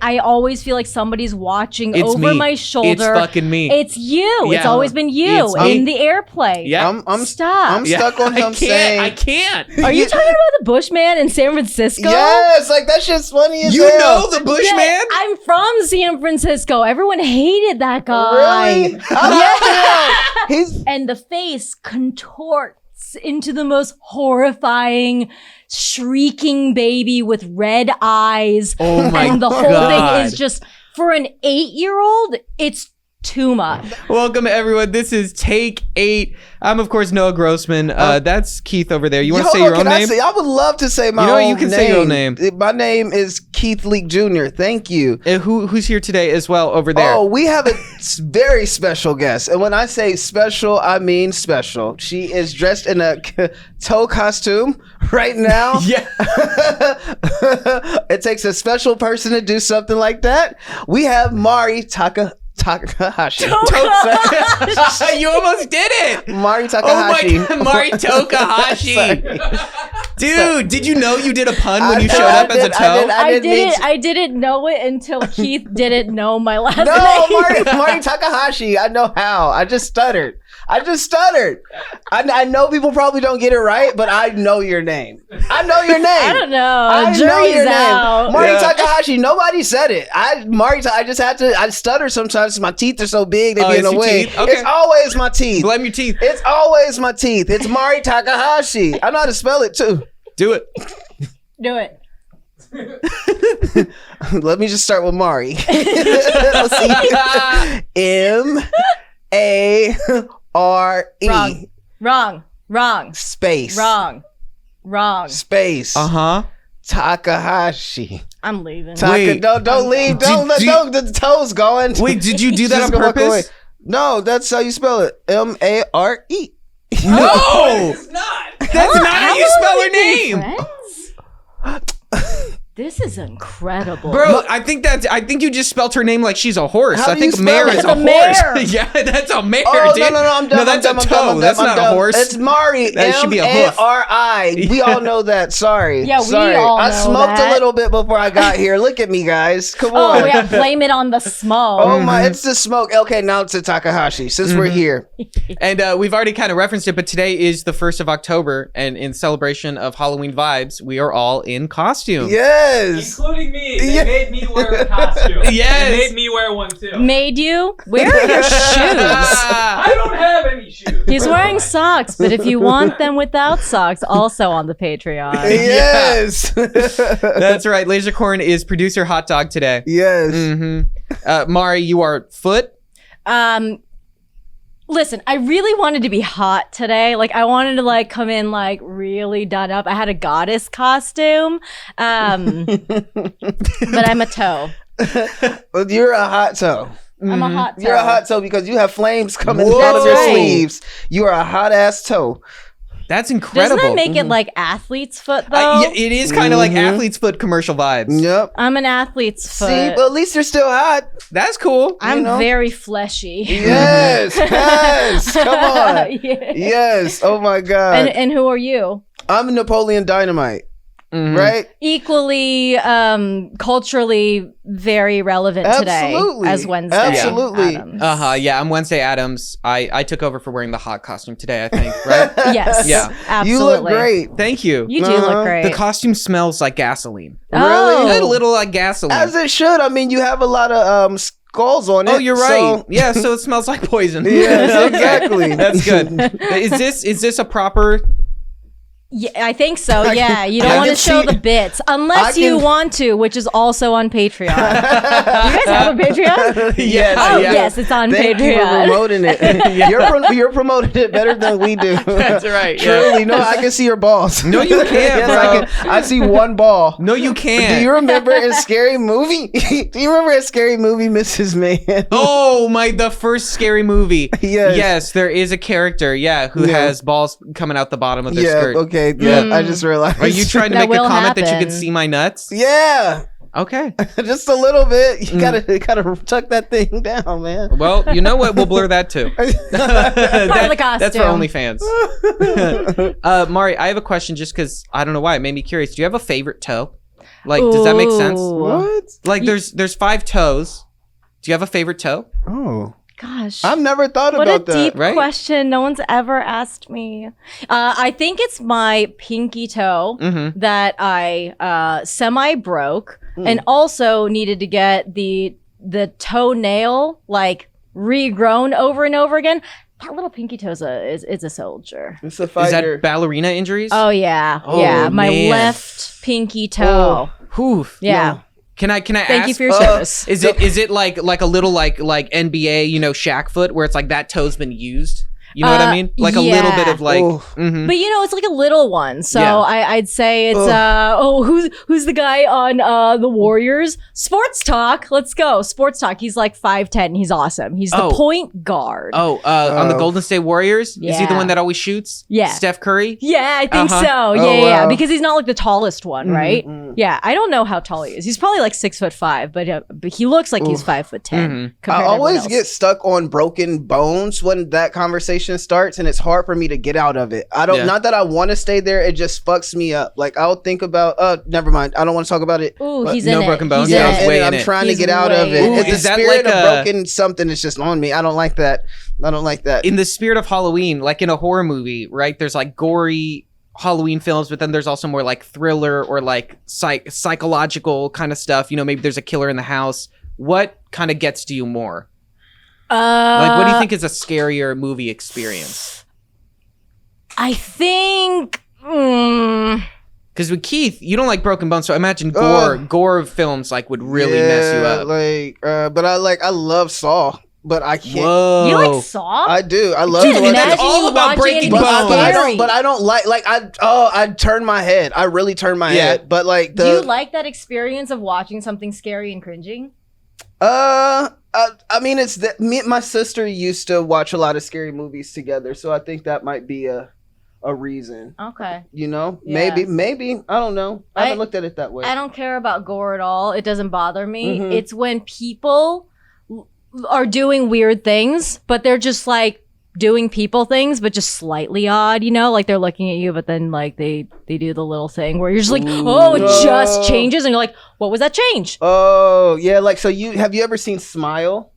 I always feel like somebody's watching It's over me. my shoulder. It's fucking me. It's you. Yeah. It's always been you It's me. in the airplane. Yeah. Stop. I'm stuck on him saying. I can't. Are you talking about the Bushman in San Francisco? Yes, like that shit's funny as You hell. know the Bushman? Yeah, I'm from San Francisco. Everyone hated that guy. Really? Yeah. He's And the face contorts into the most horrifying, shrieking baby with red eyes. Oh my And the whole God. thing is just, for an 8-year-old, it's too much. Welcome everyone. This is Take 8. I'm of course Noah Grossman. That's Keith over there. You want to say your own name? I would love to say my You know what? own You can name. say your own name. My name is Keith Leak Jr. Thank you. Who's here today as well over there? Oh, we have a very special guest. And when I say special, I mean special. She is dressed in a toe costume right now. Yeah. It takes a special person to do something like that. We have Mari Takahashi. You almost did it. Mari Oh Takahashi. my God, Mari Takahashi. Sorry. Dude, did you know you did a pun when you showed up as a toe? I didn't know it until Keith didn't know my last name. No, Mari Takahashi. I know how. I just stuttered. I know people probably don't get it right, but I know your name. I know your name. I don't know. I know Jury's your name. out. Mari Takahashi. Nobody said it. I just had to. I stutter sometimes. My teeth are so big they be in it's the your way. teeth? Okay. It's always my teeth. Blame your teeth. It's always my teeth. It's Mari Takahashi. I know how to spell it too. Do it. Do it. Let me just start with Mari. Let's see. M-A-R-E. Wrong. Space. Wrong. Space. Uh-huh. Takahashi. I'm leaving. Wait. Don't leave. Don't let the toes going. Wait, did you do that Just on gonna walk away. purpose? No, that's how you spell it. M-A-R-E. No! It's not. That's not how you spell her name! Friends? This is incredible. Bro, I think you just spelt her name like she's a horse. How I do you think mare spell is it? a It's a mare. horse. Yeah, that's a mare, Oh, dude. no, I'm dumb. No, that's I'm a dumb, toe. I'm dumb, That's I'm not dumb. a horse. It's Mari. That should be a hoof. M-A-R-I. We all know that. Sorry. Yeah, we Sorry. all I know smoked that. a little bit before I got here. Look at me, guys. Come on. Oh, yeah, blame it on the smoke. Oh my, it's the smoke. Okay, now it's to Takahashi since we're here. And we've already kind of referenced it, but today is the 1st of October, and in celebration of Halloween vibes, we are all in costume. Yes. Including me. They Yeah. made me wear a costume. Yes. They made me wear one too. Made you? Where are your shoes? I don't have any shoes. He's wearing socks, but if you want them without socks, also on the Patreon. Yes. That's right. Lasercorn is producer hot dog today. Yes. Mari, you are foot. Listen, I really wanted to be hot today. Like, I wanted to like come in like really done up. I had a goddess costume, but I'm a toe. Well, you're a hot toe. I'm a hot toe. You're a hot toe because you have flames coming Whoa. out of your That's right. sleeves. You are a hot ass toe. That's incredible. Doesn't that make it like athlete's foot though? Yeah, it is kind of like athlete's foot commercial vibes. Yep. I'm an athlete's foot. See, but at least you're still hot. That's cool. I'm know? very fleshy. Yes. Yes. Come on. Yeah. Yes. Oh my God. And who are you? I'm Napoleon Dynamite. Mhm. Right? Equally culturally very relevant Absolutely. today as Wednesday. Absolutely. Adams. Yeah, I'm Wednesday Adams. I took over for wearing the hot costume today, I think, right? Yes. Yeah. Absolutely. You look great. Thank you. You do Uh-huh. look great. The costume smells like gasoline. Oh. A little like gasoline. As it should. I mean, you have a lot of skulls on it. Oh, you're right. so- Yeah, so it smells like poison. Yes, Okay. exactly. That's good. Is this a proper? Yeah, I think so. Yeah, you I don't want can to show see- the bits unless I you can- want to, which is also on Patreon. You guys have a Patreon? Yes. Oh yeah. yes, it's on Thank you for Patreon. promoting it. You're promoting it better than we do. That's right. Yeah. Truly, no, I can see your balls. No, you can't, Yes, bro. I see one ball. No, you can't. Do you remember in Scary Movie? Do you remember in Scary Movie, Mrs. Man? Oh the first scary movie. Yes. Yes, there is a character, who Yeah. has balls coming out the bottom of their Yeah. skirt. Okay. Yeah. I just realized. Are you trying to That make a will comment that you happen. can see my nuts? Yeah. Okay. Just a little bit. You gotta tuck that thing down, man. Well, you know what? We'll blur that too. Part of the That's for costume. OnlyFans. Mari, I have a question just because I don't know why. It made me curious. Do you have a favorite toe? Like, does that make sense? Ooh. What? Like, there's 5 toes. Do you have a favorite toe? Oh, Gosh. I've never thought What a about that. deep right? question. No one's ever asked me. I think it's my pinky toe Mm-hmm. that I semi broke Hmm. and also needed to get the toenail like regrown over and over again. That little pinky toe is a soldier. It's a Is fighter. that ballerina injuries? Oh yeah. Oh, yeah. My man. left pinky toe. Whew. Yeah. No. Can I Thank ask? you for your service. Is it like a little like NBA, Shaq foot, where it's like that toe's been used? You know what I mean? Like a little bit yeah. of like. Ooh. Mhm. But it's like a little one. So Yeah. I'd say it's who's the guy on the Warriors? Sports Talk. Let's go. Sports Talk. He's like 5'10". He's awesome. He's the Oh. point guard. On the Golden State Warriors, is he the Yeah. one that always shoots? Yeah. Steph Curry. Yeah, I think Uh-huh. so. Oh, Yeah. wow. Because he's not like the tallest one, right? Mm. Yeah. I don't know how tall he is. He's probably like 6'5", but he looks like he's 5'10". Mhm. compared I to always everyone get else. stuck on broken bones when that conversation starts, and it's hard for me to get out of it. I don't. Yeah. Not that I want to stay there. It just fucks me up. Like I'll think about. Never mind. I don't want to talk about it. Ooh, But he's no in broken it. bones? He's Yeah, in I was it. way I'm in it. trying to He's get out of way it. in it. The Is that spirit like of a- broken something is just on me. I don't like that. I don't like that. In the spirit of Halloween, like in a horror movie, right? There's like gory Halloween films, but then there's also more like thriller or like psychological kind of stuff. Maybe there's a killer in the house. What kind of gets to you more? Like, what do you think is a scarier movie experience? I think. Because with Keith, you don't like broken bones, so I imagine Ugh. gore films like would really mess you up. But I love Saw, but I can't. Whoa! You like Saw? I do. I love Just to watch imagine it. all you about watching breaking anything bones. scary. But I don't like I turn my head. I really turn my Yeah. head. But like Do you the like that experience of watching something scary and cringing? I mean it's that me and my sister used to watch a lot of scary movies together, so I think that might be a reason. Okay. Yeah. Maybe I don't know. I haven't looked at it that way. I don't care about gore at all. It doesn't bother me. Mhm. It's when people are doing weird things, but they're just like doing people things, but just slightly odd, like they're looking at you, but then like they do the little thing where you're just like, oh, it just changes. And you're like, what was that change? Oh yeah, like so have you ever seen Smile?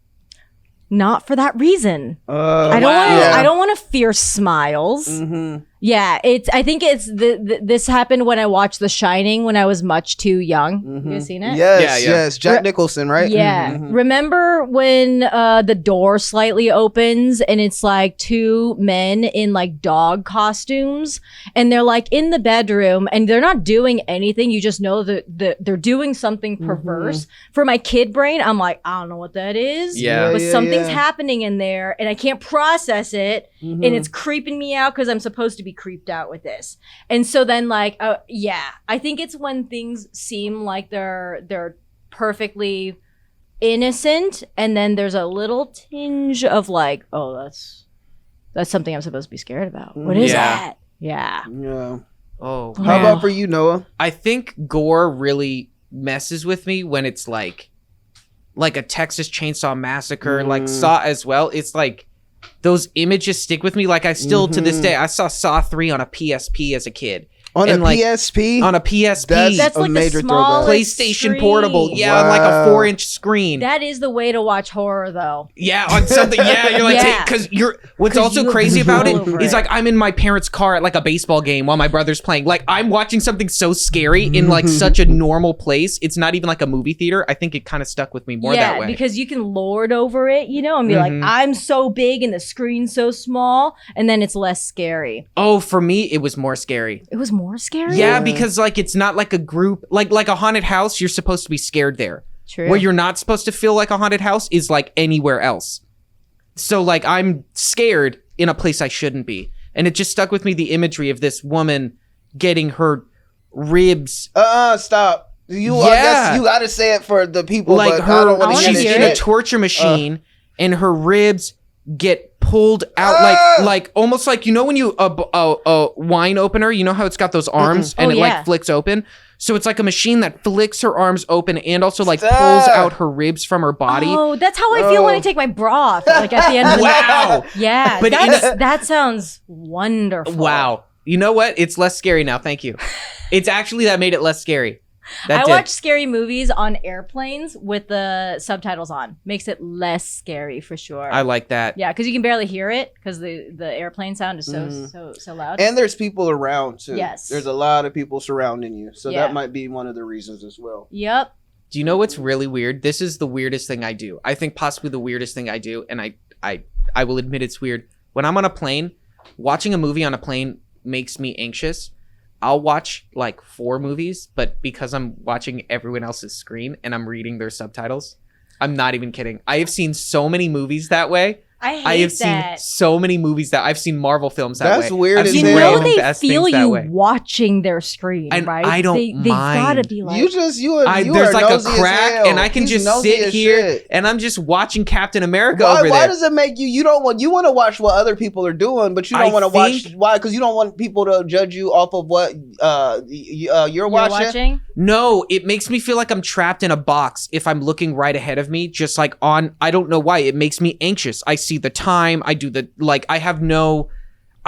Not for that reason. I I don't want to fear smiles. Mm-hmm. Yeah, I think it's this happened when I watched The Shining when I was much too young. You guys seen it? Yes, Yeah, yeah. yes. Jack Nicholson, right? Yeah. Mhm. Remember when the door slightly opens and it's like 2 men in like dog costumes and they're like in the bedroom and they're not doing anything. You just know that they're doing something perverse. For my kid brain, I'm like, I don't know what that is. Yeah. But Yeah, something's yeah. happening in there and I can't process it. Mhm. And it's creeping me out because I'm supposed to be creeped out with this. And so then like, I think it's when things seem like they're perfectly innocent and then there's a little tinge of like, oh, that's something I'm supposed to be scared about. What is Yeah. that? Yeah. Yeah. Oh, How man. about for you, Noah? I think gore really messes with me when it's like a Texas Chainsaw Massacre, like Saw as well. It's like those images stick with me. Like I still to this day, I saw Saw 3 on a PSP as a kid. On And, a like, PSP? On a PSP. That's a like the major smallest throwback. PlayStation screen. Portable. Yeah, on like a Wow. 4-inch screen. That is the way to watch horror though. Yeah, on something. Yeah, you're like, Yeah. because what's 'Cause also you have crazy about it control over is it. like I'm in my parents' car at like a baseball game while my brother's playing. Like I'm watching something so scary in like such a normal place. It's not even like a movie theater. I think it kind of stuck with me more that way. Because you can lord over it, and be like, Mhm. I'm so big and the screen's so small, and then it's less scary. Oh, for me, it was more scary. It was more scary? Yeah, because like it's not like a group, like a haunted house. You're supposed to be scared there. True. Where you're not supposed to feel like a haunted house is like anywhere else. So like I'm scared in a place I shouldn't be. And it just stuck with me the imagery of this woman getting her ribs Stop. I Yeah. guess you gotta say it for the people, like but I her don't want to wanna hear she's this hear in a shit. torture machine and her ribs get pulled out like almost like when you a wine opener, you know how it's got those arms and Oh, it yeah. like flicks open. So it's like a machine that flicks her arms open and also like Stop. pulls out her ribs from her body. Oh, that's how I feel when I take my bra off, like at the end of the Wow. Yeah, But that sounds wonderful. Wow. You know what? It's less scary now. Thank you. It's actually that made it less scary. I watch scary movies on airplanes with the subtitles on. Makes it less scary for sure. I like that. Yeah, because you can barely hear it because the airplane sound is so loud. And there's people around too. Yes. There's a lot of people surrounding you. So Yeah. that might be one of the reasons as well. Yep. Do you know what's really weird? This is the weirdest thing I do. I think possibly the weirdest thing I do, and I will admit it's weird. When I'm on a plane, watching a movie on a plane makes me anxious. I'll watch like 4 movies, but because I'm watching everyone else's screen and I'm reading their subtitles, I'm not even kidding. I have seen so many movies that way. I have seen so many movies that I've seen Marvel films that way. That's weird I've as seen hell. You know random they ass feel things that you way. watching their screen, And right? I don't They've mind. gotta be like, You There's are like a nosy as crack, hell. and I can He's just nosy sit as here shit. and I'm just watching Captain America Why, over why there. does it make you? You want to watch what other people are doing, but you don't I want to watch. think- Why? Because you don't want people to judge you off of what you're watching. No, it makes me feel like I'm trapped in a box if I'm looking right ahead of me, just like on, I don't know why. It makes me anxious. I see the time. I do the, like, I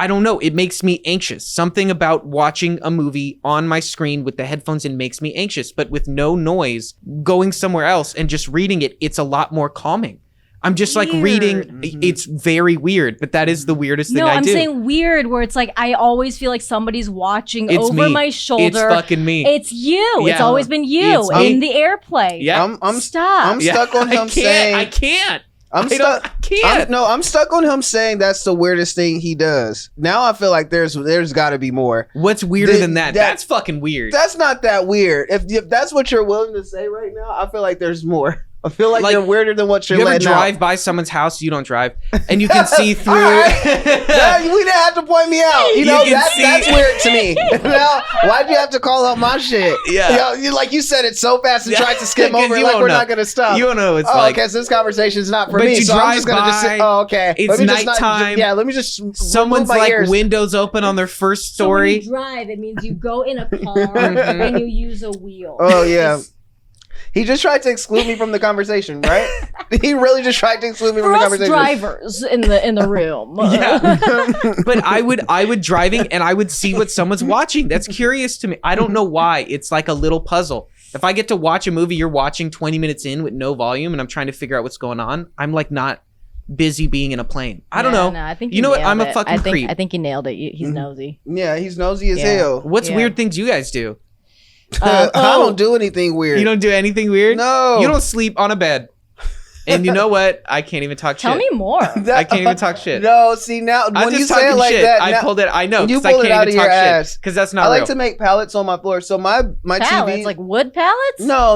don't know. It makes me anxious. Something about watching a movie on my screen with the headphones in makes me anxious, but with no noise, going somewhere else and just reading it, it's a lot more calming. I'm just like reading. Mhm. It's very weird, but that is the weirdest thing no, I I'm do. saying weird, where it's like I always feel like somebody's watching It's over me. my It's shoulder. fucking me. It's you. It's Yeah. always been you It's me. in the airplane. Yeah. Stop. I'm stuck on him saying. I can't. I'm I stuck. can't. I'm stuck on him saying that's the weirdest thing he does. Now I feel like there's got to be more. What's weirder The- than that? that- That's fucking weird. That's not that weird. If that's what you're willing to say right now, I feel like there's more. I feel like, you're weirder than what you're You ever letting drive out. by someone's house? You don't drive, and you can see through. All right. Yeah, you didn't have to point me out. You know can that's see- weird to me. Now, why'd you have to call out my shit? Yeah. You said it so fast and Yeah, tried to skim 'cause over it you like won't we're know. not gonna stop. You don't know. It's Oh, like okay. So this conversation's not for But me. you So I'm just drive gonna just say, by, oh, okay. it's Let me just nighttime. let me just remove someone's my like ears. windows open on their first So when story. you drive, it means you go in a car Mhm. and you use a wheel. Oh yeah. It's- He just tried to exclude me from the conversation, right? He really just tried to exclude me For from the us conversation. drivers in the room. Yeah. But I would driving and I would see what someone's watching. That's curious to me. I don't know why. It's like a little puzzle. If I get to watch a movie you're watching 20 minutes in with no volume and I'm trying to figure out what's going on, I'm like not busy being in a plane. I don't know. No, I think You know what? nailed I'm a it. fucking creep. I think you nailed it. He's Mhm. nosy. Yeah, he's nosy as Yeah. hell. What's Yeah. weird things you guys do? I don't do anything weird. You don't do anything weird? No. You don't sleep on a bed. And you know what? I can't even talk Tell shit. me more. I can't even talk shit. No, see now I'm when just you say talking it like shit. that, I now- pulled it. I know you because I pulled it can't out even of talk your shit ass. because that's I not like real. to make pallets on my floor. So my Pallets, TV like wood pallets? no,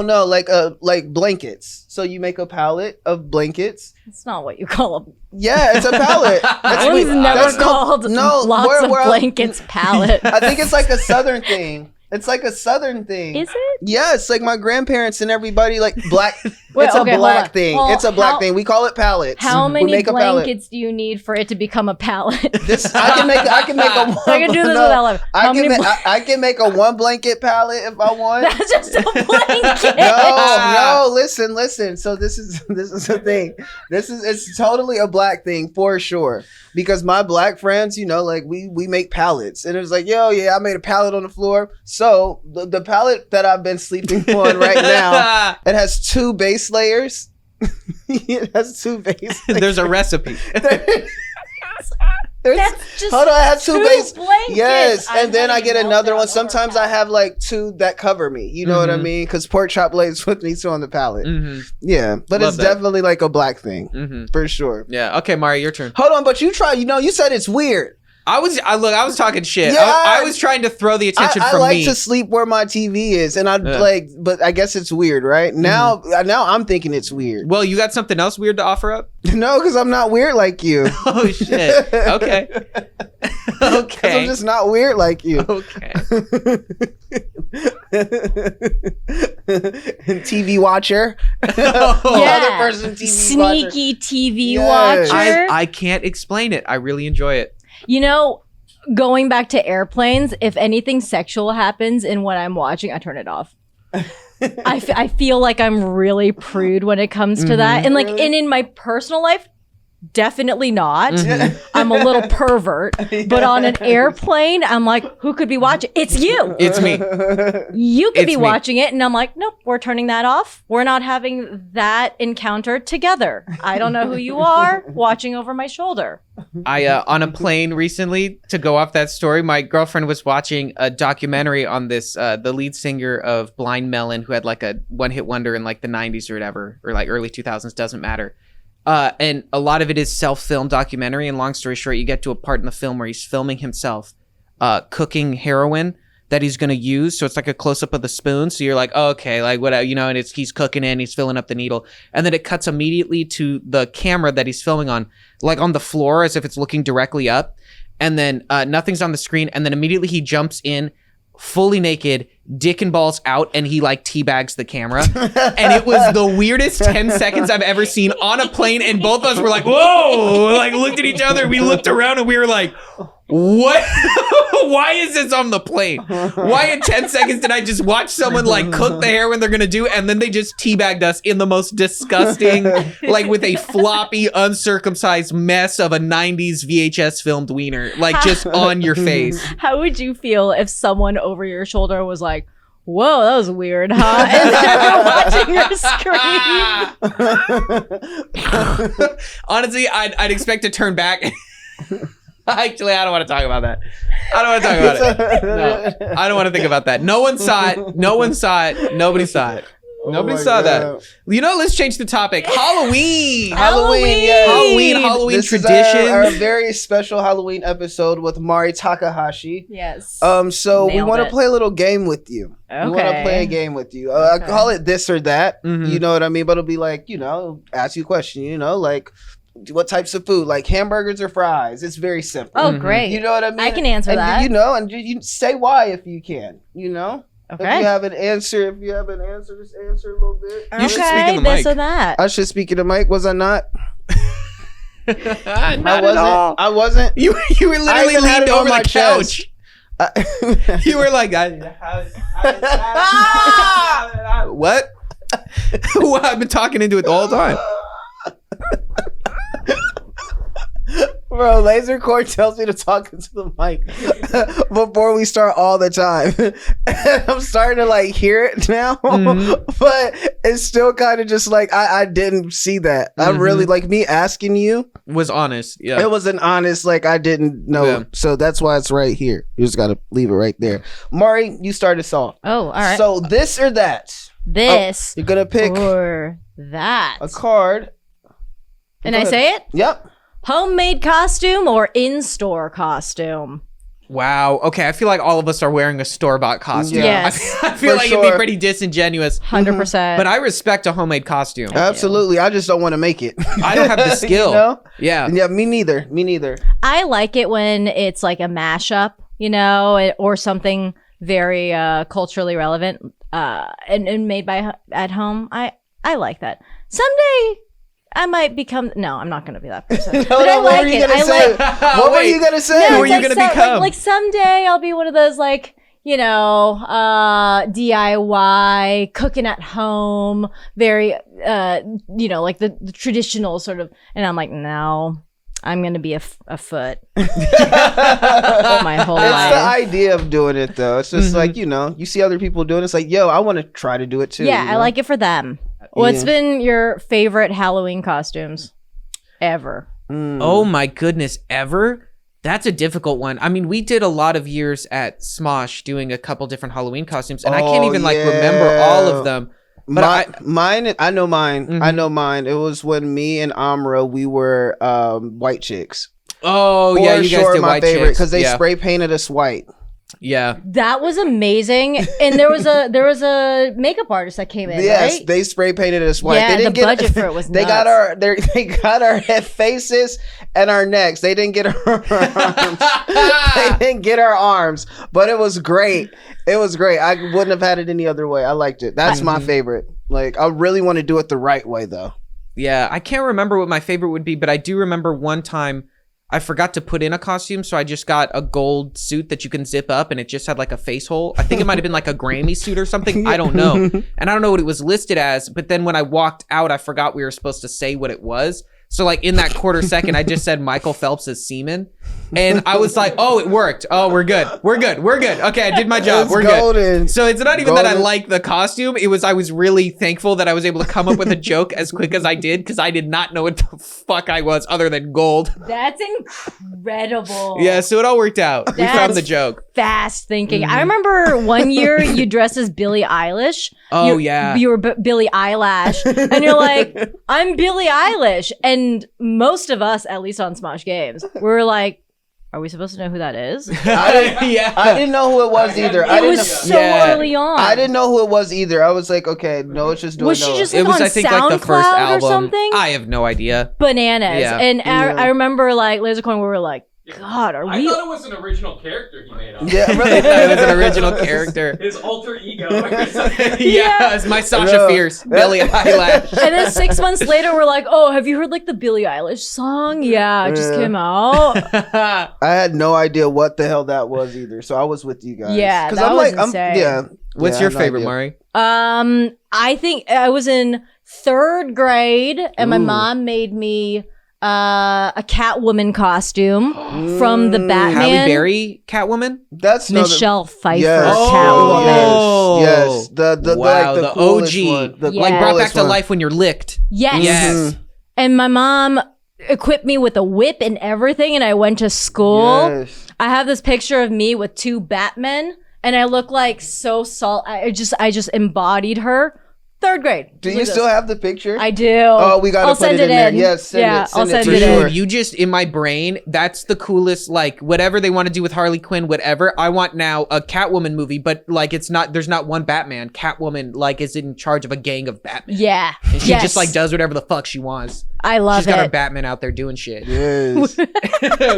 like blankets. So you make a pallet of blankets. That's not what you call them. Yeah, it's a pallet. That's I we- was never that's no- called no, lots where- of where I- blankets pallet. I think it's like a southern thing. It's like a southern thing. Is it? Yeah, it's like my grandparents and everybody like black. Wait, It's okay, a hold black on. thing. Well, It's a black how- thing. We call it pallets. How We many make a pallet. blankets do you need for it to become a pallet? This I can make a I can do this no, without laughing. How many I can make a one blanket pallet if I want. That's just a blanket. No, listen. So this is the thing. It's totally a black thing for sure. Because my black friends, you know, like we make pallets. And it was like, yo, yeah, I made a pallet on the floor. So the pallet that I've been sleeping on right now, it has 2 base layers. It has 2 base layers. There's a recipe. That's just Hold on, I have 2 base. blankets. Yes, I'm and then I letting get you know another that one. over Sometimes I pallet. have like 2 that cover me. You know what I Mhm. mean? Because pork chop lays with me too on the pallet. Mm-hmm. Yeah, but Love it's that. definitely like a black thing Mm-hmm. for sure. Yeah. Okay, Mario, your turn. Hold on, but you try. You know, you said it's weird. I was talking shit. Yeah, I was trying to throw the attention I from like me. to sleep where my TV is, and I Yeah. like. But I guess it's weird, right? Now I'm thinking it's weird. Well, you got something else weird to offer up? No, because I'm not weird like you. Oh shit. Okay. 'Cause Okay. I'm just not weird like you. Okay. TV watcher. Yeah. Other person TV watcher. Sneaky TV Yes. watcher. I can't explain it. I really enjoy it. You know, going back to airplanes, if anything sexual happens in what I'm watching, I turn it off. I feel like I'm really prude when it comes to that. And like, Really? and in my personal life, definitely not. Mhm. I'm a little pervert. But on an airplane, I'm like, who could be watching? It's you. It's me. You could It's be me. watching it. And I'm like, nope, we're turning that off. We're not having that encounter together. I don't know who you are watching over my shoulder. I on a plane recently, to go off that story, my girlfriend was watching a documentary on this the lead singer of Blind Melon, who had like a one-hit wonder in like the 90s or whatever, or like early 2000s, doesn't matter. And a lot of it is self-filmed documentary, and long story short, you get to a part in the film where he's filming himself cooking heroin that he's going to use. So it's like a close-up of the spoon, so you're like, oh, okay, like what, you know, and he's cooking it and he's filling up the needle, and then it cuts immediately to the camera that he's filming on, like on the floor, as if it's looking directly up, and then nothing's on the screen, and then immediately he jumps in fully naked, dick and balls out, and he like teabags the camera. And it was the weirdest 10 seconds I've ever seen on a plane, and both of us were like, whoa, like looked at each other, we looked around and we were like, what? Why is this on the plane? Why in 10 seconds did I just watch someone like cook the heroin they're gonna do, and then they just teabagged us in the most disgusting, like with a floppy, uncircumcised mess of a 90s VHS filmed wiener, like just on your face. How would you feel if someone over your shoulder was like, whoa, that was weird, huh? And then you're watching your screen. Honestly, I'd expect to turn back. Actually, I don't want to talk about that. I don't want to talk about it. No, I don't want to think about that. No one saw it. No one saw it. Nobody saw it. Nobody saw that. You know, let's change the topic. Halloween. Halloween, yeah. Halloween This tradition. is our very special Halloween episode with Mari Takahashi. Yes. So we Nailed want to it. play a little game with you. We want to Okay. play a game with you. I Okay. call it this or that. Mhm. You know what I mean? But it'll be like, you know, ask you a question, you know, like what types of food, like hamburgers or fries. It's very simple. Oh, Mhm. great. You know what I mean? I can answer and, that. You know, and you say why if you can, you know? If Okay. you have an answer, just answer a little bit. You should speak in the this mic. or that. I should speak in the mic, was I not? Not I at wasn't. all. I wasn't. You were I literally even had leaned it on over my the couch. chest. You were like, what? Well, I've been talking into it the whole time. Bro, Laser Core tells me to talk into the mic before we start all the time. I'm starting to like hear it now, Mhm. but it's still kind of just like I didn't see that. I really like me asking you. Was honest. Yeah. It was an honest, like I didn't know. Yeah. So that's why it's right here. You just got to leave it right there. Mari, you start us off. Oh, all right. So this or that. This You're going to pick or that. a card. And Go I ahead. say it? Yep. Homemade costume or in-store costume? Wow. Okay. I feel like all of us are wearing a store-bought costume. Yeah. Yes. I feel For like it'd sure. be pretty disingenuous. 100%. But I respect a homemade costume. Absolutely. I just don't want to make it. I don't have the skill. You know? Yeah. Yeah, me neither. Me neither. I like it when it's like a mashup, you know, or something very culturally relevant and made by at home. I like that. Someday I might become. No, I'm not going to be that person. No, But I what like were you it. gonna I say? like. What were Wait. you gonna say? No, Who are it's you like gonna become? Like someday I'll be one of those like, you know, DIY, cooking at home, very, you know, like the traditional sort of. And I'm like, no, I'm going to be a foot my whole It's life. the idea of doing it though. It's just Mhm. like, you know, you see other people doing it. It's like, yo, I want to try to do it too. Yeah, you I know? like it for them. What's Yeah. been your favorite Halloween costumes ever? Oh my goodness, ever? That's a difficult one. I mean, we did a lot of years at Smosh doing a couple different Halloween costumes, and I can't Oh, even like yeah. remember all of them. But mine, I know mine. Mhm. I know mine. It was when me and Amra, we were white chicks. Oh yeah, For you guys sure, did my white favorite chicks. because they yeah. spray painted us white. Yeah. That was amazing. And there was a makeup artist that came in, Yes, right? they spray painted us white. Yeah, they didn't the budget for it was They got nuts. they got our head faces and our necks. They didn't get our arms. They didn't get our arms, but it was great. It was great. I wouldn't have had it any other way. I liked it. That's my favorite. Like, I really want to do it the right way though. Yeah, I can't remember what my favorite would be, but I do remember one time I forgot to put in a costume, so I just got a gold suit that you can zip up, and it just had like a face hole. I think it might have been like a Grammy suit or something. I don't know. And I don't know what it was listed as, but then when I walked out, I forgot we were supposed to say what it was. So like in that quarter second, I just said Michael Phelps as semen. And I was like, oh, it worked. Oh, we're good. Okay, I did my job. It's We're golden. good. So it's not even that I Golden. like the costume. It was I was really thankful that I was able to come up with a joke as quick as I did because I did not know what the fuck I was other than gold. That's incredible. Yeah, so it all worked out. We found That's the joke. Fast thinking. I remember one year you dressed as Billie Eilish. Oh, yeah. You were Billie Eyelash. And you're like, I'm Billie Eilish. And most of us, at least on Smosh Games, we were like, are we supposed to know who that is? Yeah. I didn't know who it was either. I It didn't was know, so Yeah. early on. I didn't know who it was either. I was like, okay, no, it's just doing Was she Noah. just It like was, on I think, like the first SoundCloud or album. something? I have no idea. Bananas. Yeah. And Yeah. I remember like Lasercoin, we were like, God, are I we? thought it was an original character he made up. Yeah, It really. was an original character. His alter ego or something. Yeah, it's my Sasha Yeah. Fierce, Billie Eyelash. And then 6 months later, we're like, oh, have you heard like the Billie Eilish song? Yeah, it just Yeah. came out. I had no idea what the hell that was either. So I was with you guys. Yeah, 'Cause that I'm was like, insane. yeah. What's Yeah, your I had no favorite, idea. Mari? I think I was in 3rd grade, and my Ooh. mom made me a Catwoman costume from the Batman. Halle Berry, Catwoman. That's no, Michelle Pfeiffer Yes. Catwoman. Oh. Yes. The Wow, like the the coolest OG. one. The Yeah. Like brought back coolest to one. life when you're licked. Yes. Yes. And my mom equipped me with a whip and everything, and I went to school. Yes. I have this picture of me with 2 Batmen, and I look like so salt. I just embodied her. 3rd grade. Do Just you like still this. have the picture? I do. Oh, we gotta I'll put send it in there. in. Yes, send yeah, it. Send I'll it send for it sure. in. Dude, you just in my brain, that's the coolest, like whatever they want to do with Harley Quinn, whatever. I want now a Catwoman movie, but like it's not there's not one Batman. Catwoman like is in charge of a gang of Batman. Yeah. And she yes. just like does whatever the fuck she wants. I love She's got her it. Batman out there doing shit. Yes. You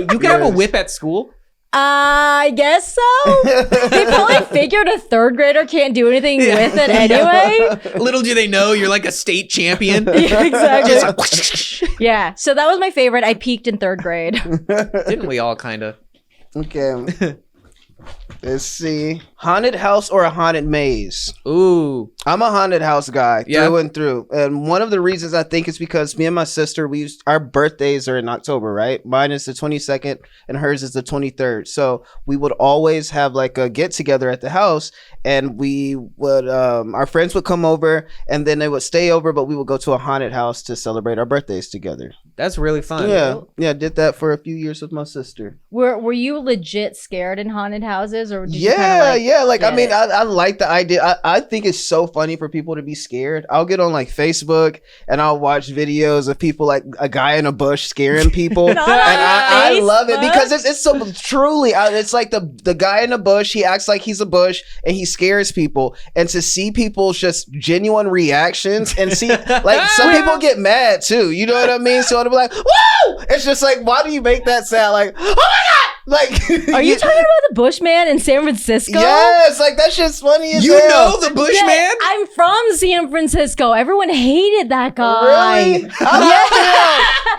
can have a Yes. whip at school. I guess so. They probably figured a 3rd grader can't do anything with it anyway. Little do they know you're like a state champion. Yeah, exactly. Just Yeah. So that was my favorite. I peaked in 3rd grade. didn't we all kind of? Okay. Let's see. Haunted house or a haunted maze? Ooh. I'm a haunted house guy Yeah. through and through. And one of the reasons I think is because me and my sister, our birthdays are in October, right? Mine is the 22nd and hers is the 23rd. So we would always have like a get together at the house, and we would, our friends would come over and then they would stay over, but we would go to a haunted house to celebrate our birthdays together. That's really fun. Yeah. Yeah. Did that for a few years with my sister. Were you legit scared in haunted houses, or did you Yeah, kinda, like, yeah. Like, I get mean, it? I like the idea. I think it's so funny for people to be scared. I'll get on like Facebook and I'll watch videos of people like a guy in a bush scaring people. Not And on I love it Facebook? because it's so truly, it's like the guy in the bush, he acts like he's a bush and he scares people. And to see people's just genuine reactions and see, like, some people get mad too. You know what I mean? So it'll be like, woo! It's just like, why do you make that sound? Like, oh my God! Like, Are you talking about the Bushman in San Francisco? Yes, like that shit's funny as You hell. know the Bushman? Yeah, I'm from San Francisco. Everyone hated that guy. Really? I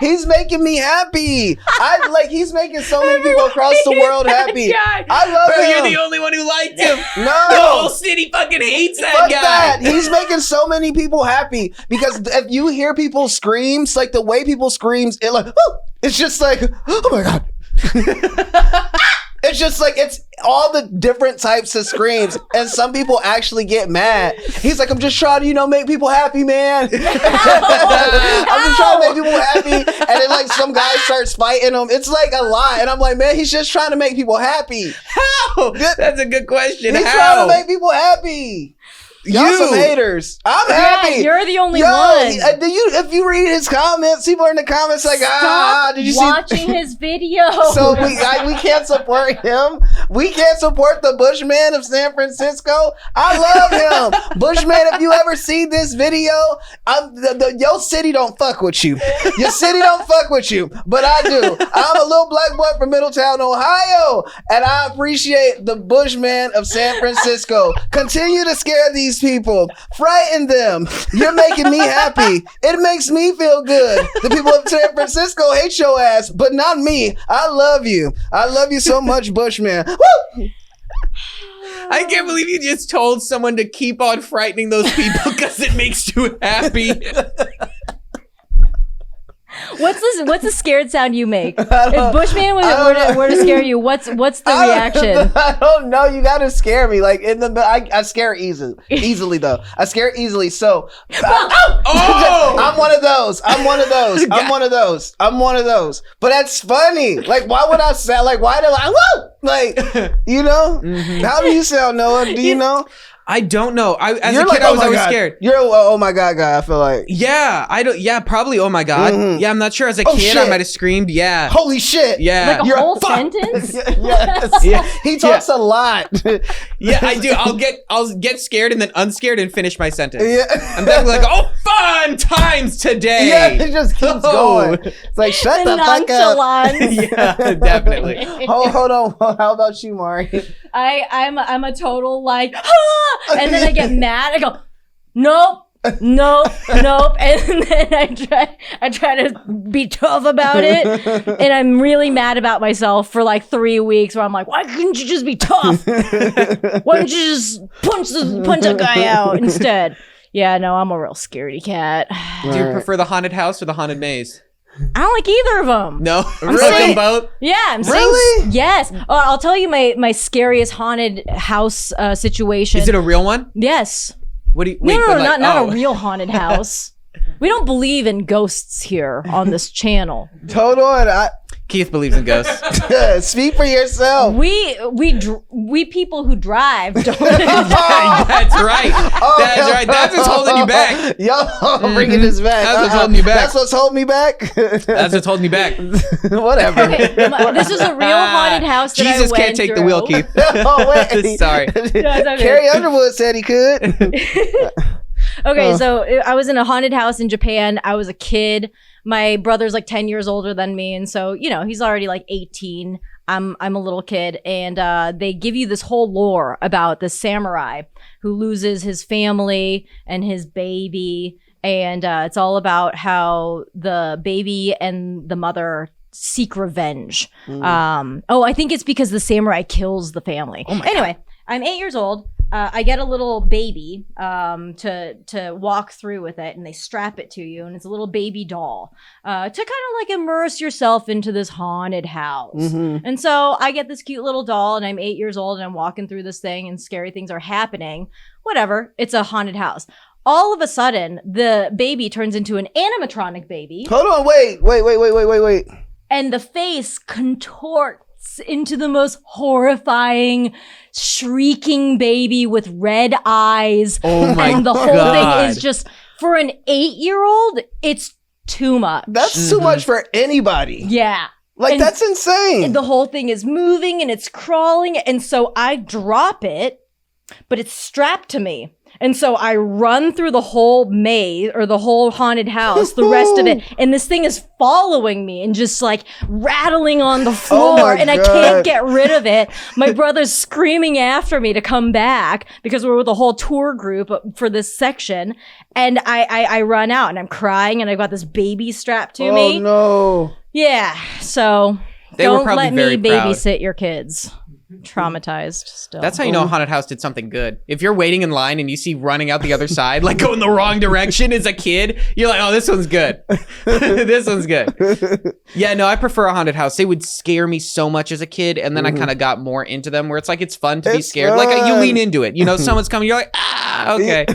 love him. He's making me happy. He's making so many people across the world happy. guy. I love Bro, him. you're the only one who liked him. The No. whole city fucking hates that Fuck guy. that. He's making so many people happy because if you hear people screams, like the way people screams, it's just like, oh my God. It's just like, it's all the different types of screams, and some people actually get mad. He's like, I'm just trying to, make people happy, man. I'm just trying to make people happy. And then like some guy starts fighting him. It's like a lot. And I'm like, man, he's just trying to make people happy. How? That's a good question. He's How? trying to make people happy. Y'all some haters. I'm happy. You're the only Yo, one. if you read his comments, people are in the comments like, Stop did you see? watching his video? So we can't support him. We can't support the Bushman of San Francisco. I love him. Bushman, if you ever see this video, your city don't fuck with you. Your city don't fuck with you, but I do. I'm a little black boy from Middletown, Ohio, and I appreciate the Bushman of San Francisco. Continue to scare these people. Frighten them. You're making me happy. It makes me feel good. The people of San Francisco hate your ass, but not me. I love you. I love you so much, Bushman. Woo! I can't believe you just told someone to keep on frightening those people because it makes you happy. What What's the scared sound you make? If don't- Bushman I don't were to scare you, what's the reaction? I don't know. You gotta scare me. Like I scare easily though. I scare easily. So I'm one of those. I'm one of those. I'm one of those. I'm one of those. But that's funny. Like, why would I sound like? Why do I? Woo! Like, you know? How do you sound, Noah? Do you know? I don't know. As You're a kid, like, I oh was my always God. scared. You're a oh my God guy. I feel like. Yeah, I don't. Yeah, probably. Oh my God. Mhm. Yeah, I'm not sure. As a Oh, kid, I shit. might have screamed. Yeah. Holy shit. Yeah. Like a You're whole fuck. sentence? Yes. Yeah. He talks a lot. Yeah, I do. I'll get scared and then unscared and finish my sentence. Yeah. I'm definitely like, oh, fun times today. Yeah, it just keeps Oh. going. It's like, shut The the fuck up. nonchalance. Yeah, definitely. Hold on. How about you, Mari? I'm a total like, ah! And then I get mad. I go, nope, nope, and then I try to be tough about it, and I'm really mad about myself for like 3 weeks. Where I'm like, why couldn't you just be tough? Why don't you just punch a guy out instead? Yeah, no, I'm a real scaredy cat. Do you prefer the haunted house or the haunted maze? I don't like either of them. No, Really? like them both. Yeah, I'm Really? saying yes. I'll tell you my scariest haunted house situation. Is it a real one? Yes. What do you? No, Wait, but like, not oh. a real haunted house. We don't believe in ghosts here on this channel. Hold on. Keith believes in ghosts. Speak for yourself. We people who drive don't. That's right. That's right. That's what's holding you back. Yo, bringing this back. That's what's holding you back. That's what's holding me back. That's what's holding you back. Whatever. Okay, this is a real haunted house that Jesus I can't went take the wheel, through. Keith. Oh wait. Sorry. it's okay. Carrie Underwood said he could. Okay, so I was in a haunted house in Japan. I was a kid. My brother's like 10 years older than me, and so he's already like 18. I'm a little kid, and they give you this whole lore about the samurai who loses his family and his baby, and it's all about how the baby and the mother seek revenge. I think it's because the samurai kills the family. Oh my anyway, I'm 8 years old. I get a little baby to walk through with it, and they strap it to you, and it's a little baby doll to kind of like immerse yourself into this haunted house. Mm-hmm. And so I get this cute little doll, and I'm 8 years old, and I'm walking through this thing, and scary things are happening. Whatever, it's a haunted house. All of a sudden, the baby turns into an animatronic baby, Hold on. Wait. and the face contorts into the most horrifying, shrieking baby with red eyes. Oh my And the whole God. thing is just, for an 8-year-old, it's too much. That's too much for anybody. Yeah. Like, And- that's insane. And the whole thing is moving and it's crawling. And so I drop it, but it's strapped to me. And so I run through the whole maze or the whole haunted house, the rest of it. And this thing is following me and just like rattling on the floor. my And I God. can't get rid of it. My brother's screaming after me to come back because we're with a whole tour group for this section. And I run out and I'm crying and I've got this baby strapped to me. Oh no. Yeah. So They were don't probably let me very proud. babysit your kids. Traumatized still. That's how you know a haunted house did something good. If you're waiting in line and you see running out the other side, like going the wrong direction as a kid, you're like, oh, this one's good. This one's good. Yeah, no, I prefer a haunted house. They would scare me so much as a kid, and then I kind of got more into them where it's like it's fun to be It's scared. Like you fun. lean into it. You know, someone's coming, you're like, ah, okay.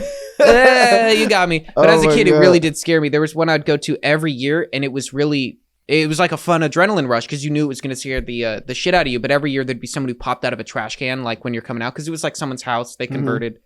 You got me. But Oh as a my kid, it God. really did scare me. There was one I'd go to every year, and it was like a fun adrenaline rush because you knew it was going to scare the shit out of you. But every year there'd be someone who popped out of a trash can, like when you're coming out, because it was like someone's house they converted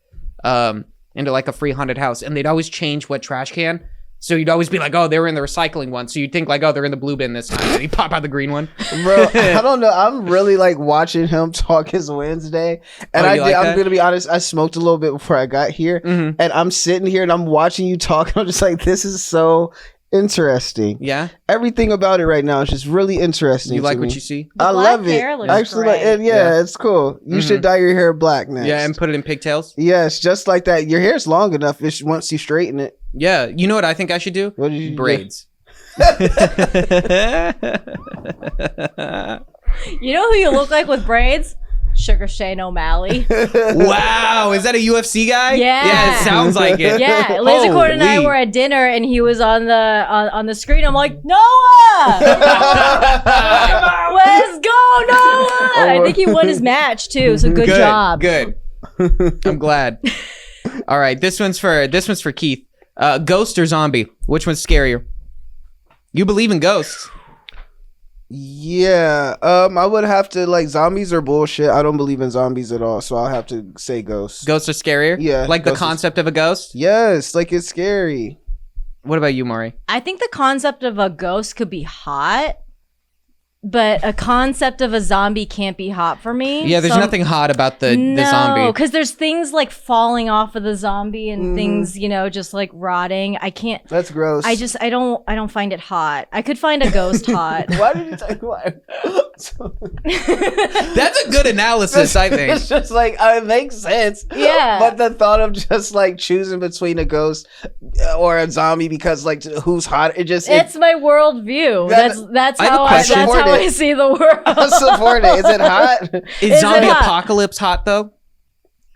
into like a free haunted house, and they'd always change what trash can. So you'd always be like, oh, they were in the recycling one. So you'd think like, oh, they're in the blue bin this time, and he'd pop out the green one. Bro, I don't know. I'm really like watching him talk his Wednesday. And Oh, you like I'm that? going to be honest, I smoked a little bit before I got here. Mhm. And I'm sitting here and I'm watching you talk. And I'm just like, this is so interesting. Yeah, Everything about it right now is just really interesting. you like to what me. you see? The I black love it. hair looks Actually, great. and Yeah. it's cool. You Mhm. should dye your hair black next. Yeah, and put it in pigtails. yes, just like that. Your hair's long enough. Once you straighten it. Yeah, you know what I think I should do? What did you do? Braids. You know who you look like with braids? Sugar Shane O'Malley. Wow, is that a UFC guy? Yeah. It sounds like it. Yeah, Laser Cord and I Holy. were at dinner, and he was on the screen. I'm like, Noah, let's go, Noah! I think he won his match too. So good job. Good. I'm glad. All right, this one's for Keith. Ghost or zombie? Which one's scarier? You believe in ghosts? Yeah, I would have to like zombies are bullshit. I don't believe in zombies at all, so I'll have to say ghosts. Ghosts are scarier? Yeah, Like the ghosts is- concept of a ghost? Yes, like it's scary. What about you, Maury? I think the concept of a ghost could be hot, but a concept of a zombie can't be hot for me. Yeah, there's So I'm- nothing hot about the No, zombie. because there's things like falling off of the zombie and things, just like rotting. I can't. That's gross. I don't find it hot. I could find a ghost hot. Why did you take why? That's a good analysis, I think. It's just like it makes sense. Yeah. But the thought of just like choosing between a ghost or a zombie because like who's hot, It's my worldview. That's I have a how question. that's how I see the world. I support it. Is it hot? Is Is zombie it hot? apocalypse hot though?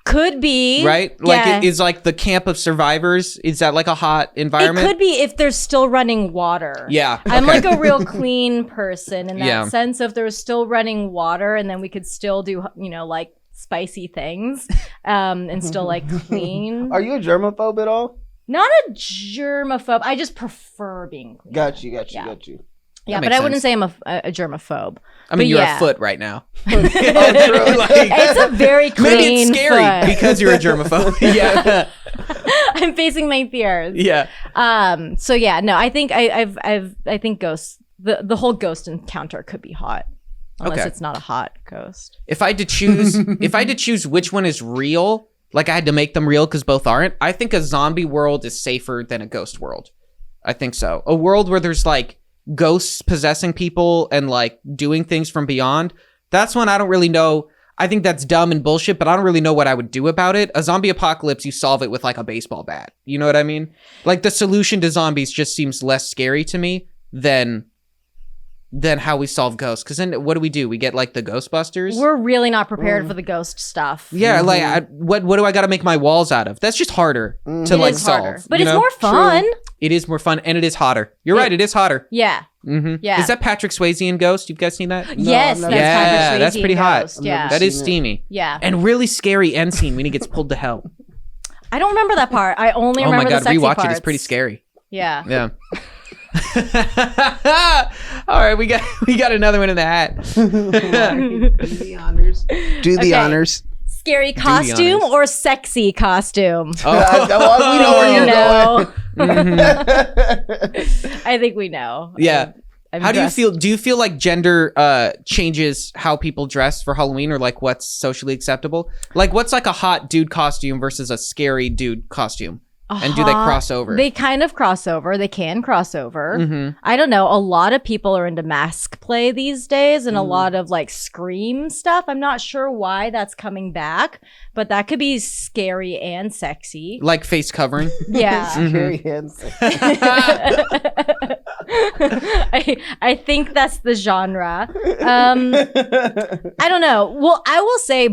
Could be Right? Like yeah. it is like the camp of survivors. Is that like a hot It environment? could be if there's still running water. Yeah. I'm okay. like a real clean person in that Yeah. sense. If there's still running water and then we could still do, like spicy things and still like clean. Are you a germaphobe at all? Not a germaphobe. I just prefer being clean. Got you. Yeah, That but makes I wouldn't sense. say I'm a germaphobe. I mean, but you're yeah. a foot right now. It's a very clean Maybe it's scary foot. because you're a germaphobe. Yeah. I'm facing my fears. Yeah. So yeah, no, I think I think ghosts. The whole ghost encounter could be hot, unless Okay. it's not a hot ghost. If I had to choose which one is real, like I had to make them real because both aren't, I think a zombie world is safer than a ghost world. I think so. A world where there's like ghosts possessing people and like doing things from beyond. That's one I don't really know. I think that's dumb and bullshit, but I don't really know what I would do about it. A zombie apocalypse, you solve it with like a baseball bat. You know what I mean? Like the solution to zombies just seems less scary to me than how we solve ghosts. Because then what do? We get like the Ghostbusters? We're really not prepared for the ghost stuff. Yeah, like what do I got to make my walls out of? That's just harder to It like is solve. harder, but you it's know? more fun. It is more fun and it is hotter. You're right, it is hotter. Yeah. Mm-hmm. Yeah. Is that Patrick Swayze in Ghost? You guys seen that? Yes, I've that's never- Yeah, Patrick Swayze that's pretty in hot. Ghost. Yeah. That is seen it. steamy. Yeah. And really scary end scene when he gets pulled to hell. I don't remember that part. I only Oh remember my god, the sexy rewatch parts. it. It's pretty scary. Yeah. Yeah. All right, we got another one in the hat. Do the honors. Do the Okay. honors. Scary costume honors. or sexy costume? Oh, We know where you're No. Mhm. I think we know. Yeah. I'm How do you dressed- feel? Do you feel like gender changes how people dress for Halloween, or like what's socially acceptable? Like what's like a hot dude costume versus a scary dude costume? And do they cross over? They kind of cross over. They can cross over. Mhm. I don't know. A lot of people are into mask play these days and a lot of like scream stuff. I'm not sure why that's coming back, but that could be scary and sexy. Like face covering. Yeah. Scary hands. I think that's the genre. I don't know. Well, I will say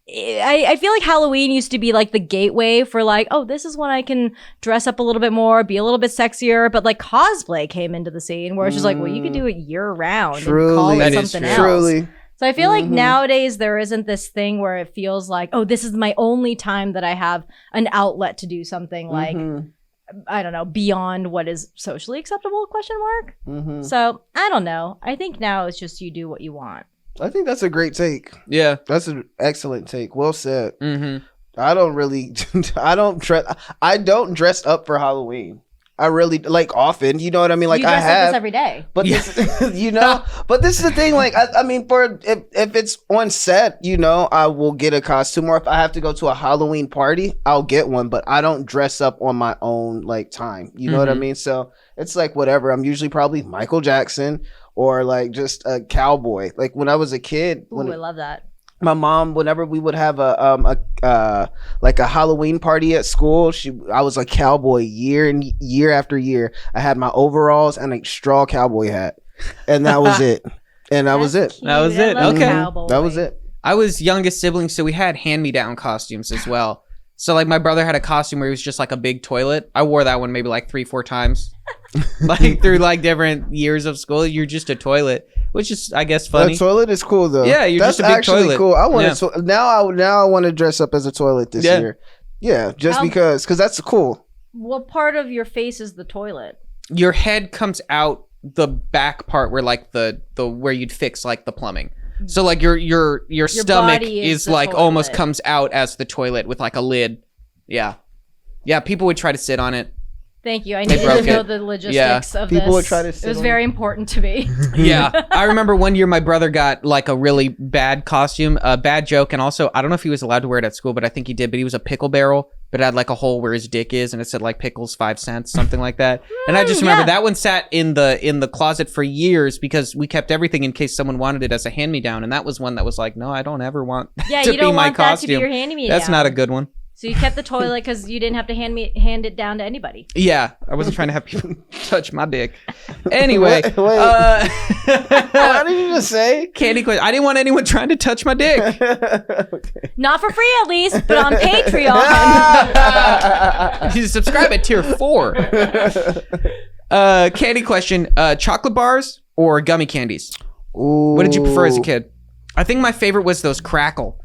I feel like Halloween used to be like the gateway for like, oh, this is when I can dress up a little bit more, be a little bit sexier. But like cosplay came into the scene where it's just like, well, you could do it year round and call Truly. it That is something true. else. Truly. So I feel like nowadays there isn't this thing where it feels like, oh, this is my only time that I have an outlet to do something like, I don't know, beyond what is socially acceptable, question mark. Mm-hmm. So I don't know. I think now it's just you do what you want. I think that's a great take. Yeah. That's an excellent take. Well said. Mm-hmm. I don't dress up for Halloween. I really like often, you know what I mean? Like you I dress like have this every day. but this, but this is the thing. Like, I mean, if it's on set, I will get a costume, or if I have to go to a Halloween party, I'll get one. But I don't dress up on my own like time. You know what I mean? So it's like whatever. I'm usually probably Michael Jackson or like just a cowboy. Like when I was a kid, Ooh, I love that. my mom, whenever we would have a Halloween party at school, I was a cowboy year after year. I had my overalls and a straw cowboy hat, and that was it. And that was it. Cute. That was I it. love Okay. cowboy. That was it. I was youngest sibling, so we had hand-me-down costumes as well. So like my brother had a costume where he was just like a big toilet. I wore that one maybe like 3-4 times. Like through like different years of school, you're just a toilet, which is I guess funny. The toilet is cool though. Yeah, you're That's just a big actually toilet. cool. I want Yeah. to now I want to dress up as a toilet this Yeah. year. Yeah, just How- because that's cool. What part of your face is the toilet? Your head comes out the back part where like the where you'd fix like the plumbing. So like your stomach body is is the like almost toilet. comes out as the toilet with like a lid. Yeah. Yeah, people would try to sit on it. Thank you. I They needed broke to know it. the logistics of People this. would try to It sit was on very important to me. Yeah. I remember one year my brother got like a really bad costume, a bad joke, and also I don't know if he was allowed to wear it at school, but I think he did, but he was a pickle barrel, but it had like a hole where his dick is and it said like pickles 5 cents, something like that. And I just remember yeah. that one sat in the closet for years because we kept everything in case someone wanted it as a hand-me-down, and that was one that was like, no, I don't ever want Yeah, to you be don't my want that to costume. be your hand-me-down. That's not a good one. So you kept the toilet because you didn't have to hand it down to anybody. Yeah, I wasn't trying to have people touch my dick. Anyway, Wait. uh, What did you just say? candy question. I didn't want anyone trying to touch my dick. Okay. Not for free, at least, but on Patreon. You subscribe at tier 4. Candy question. Chocolate bars or gummy candies? What did you prefer as a kid? I think my favorite was those Crackle.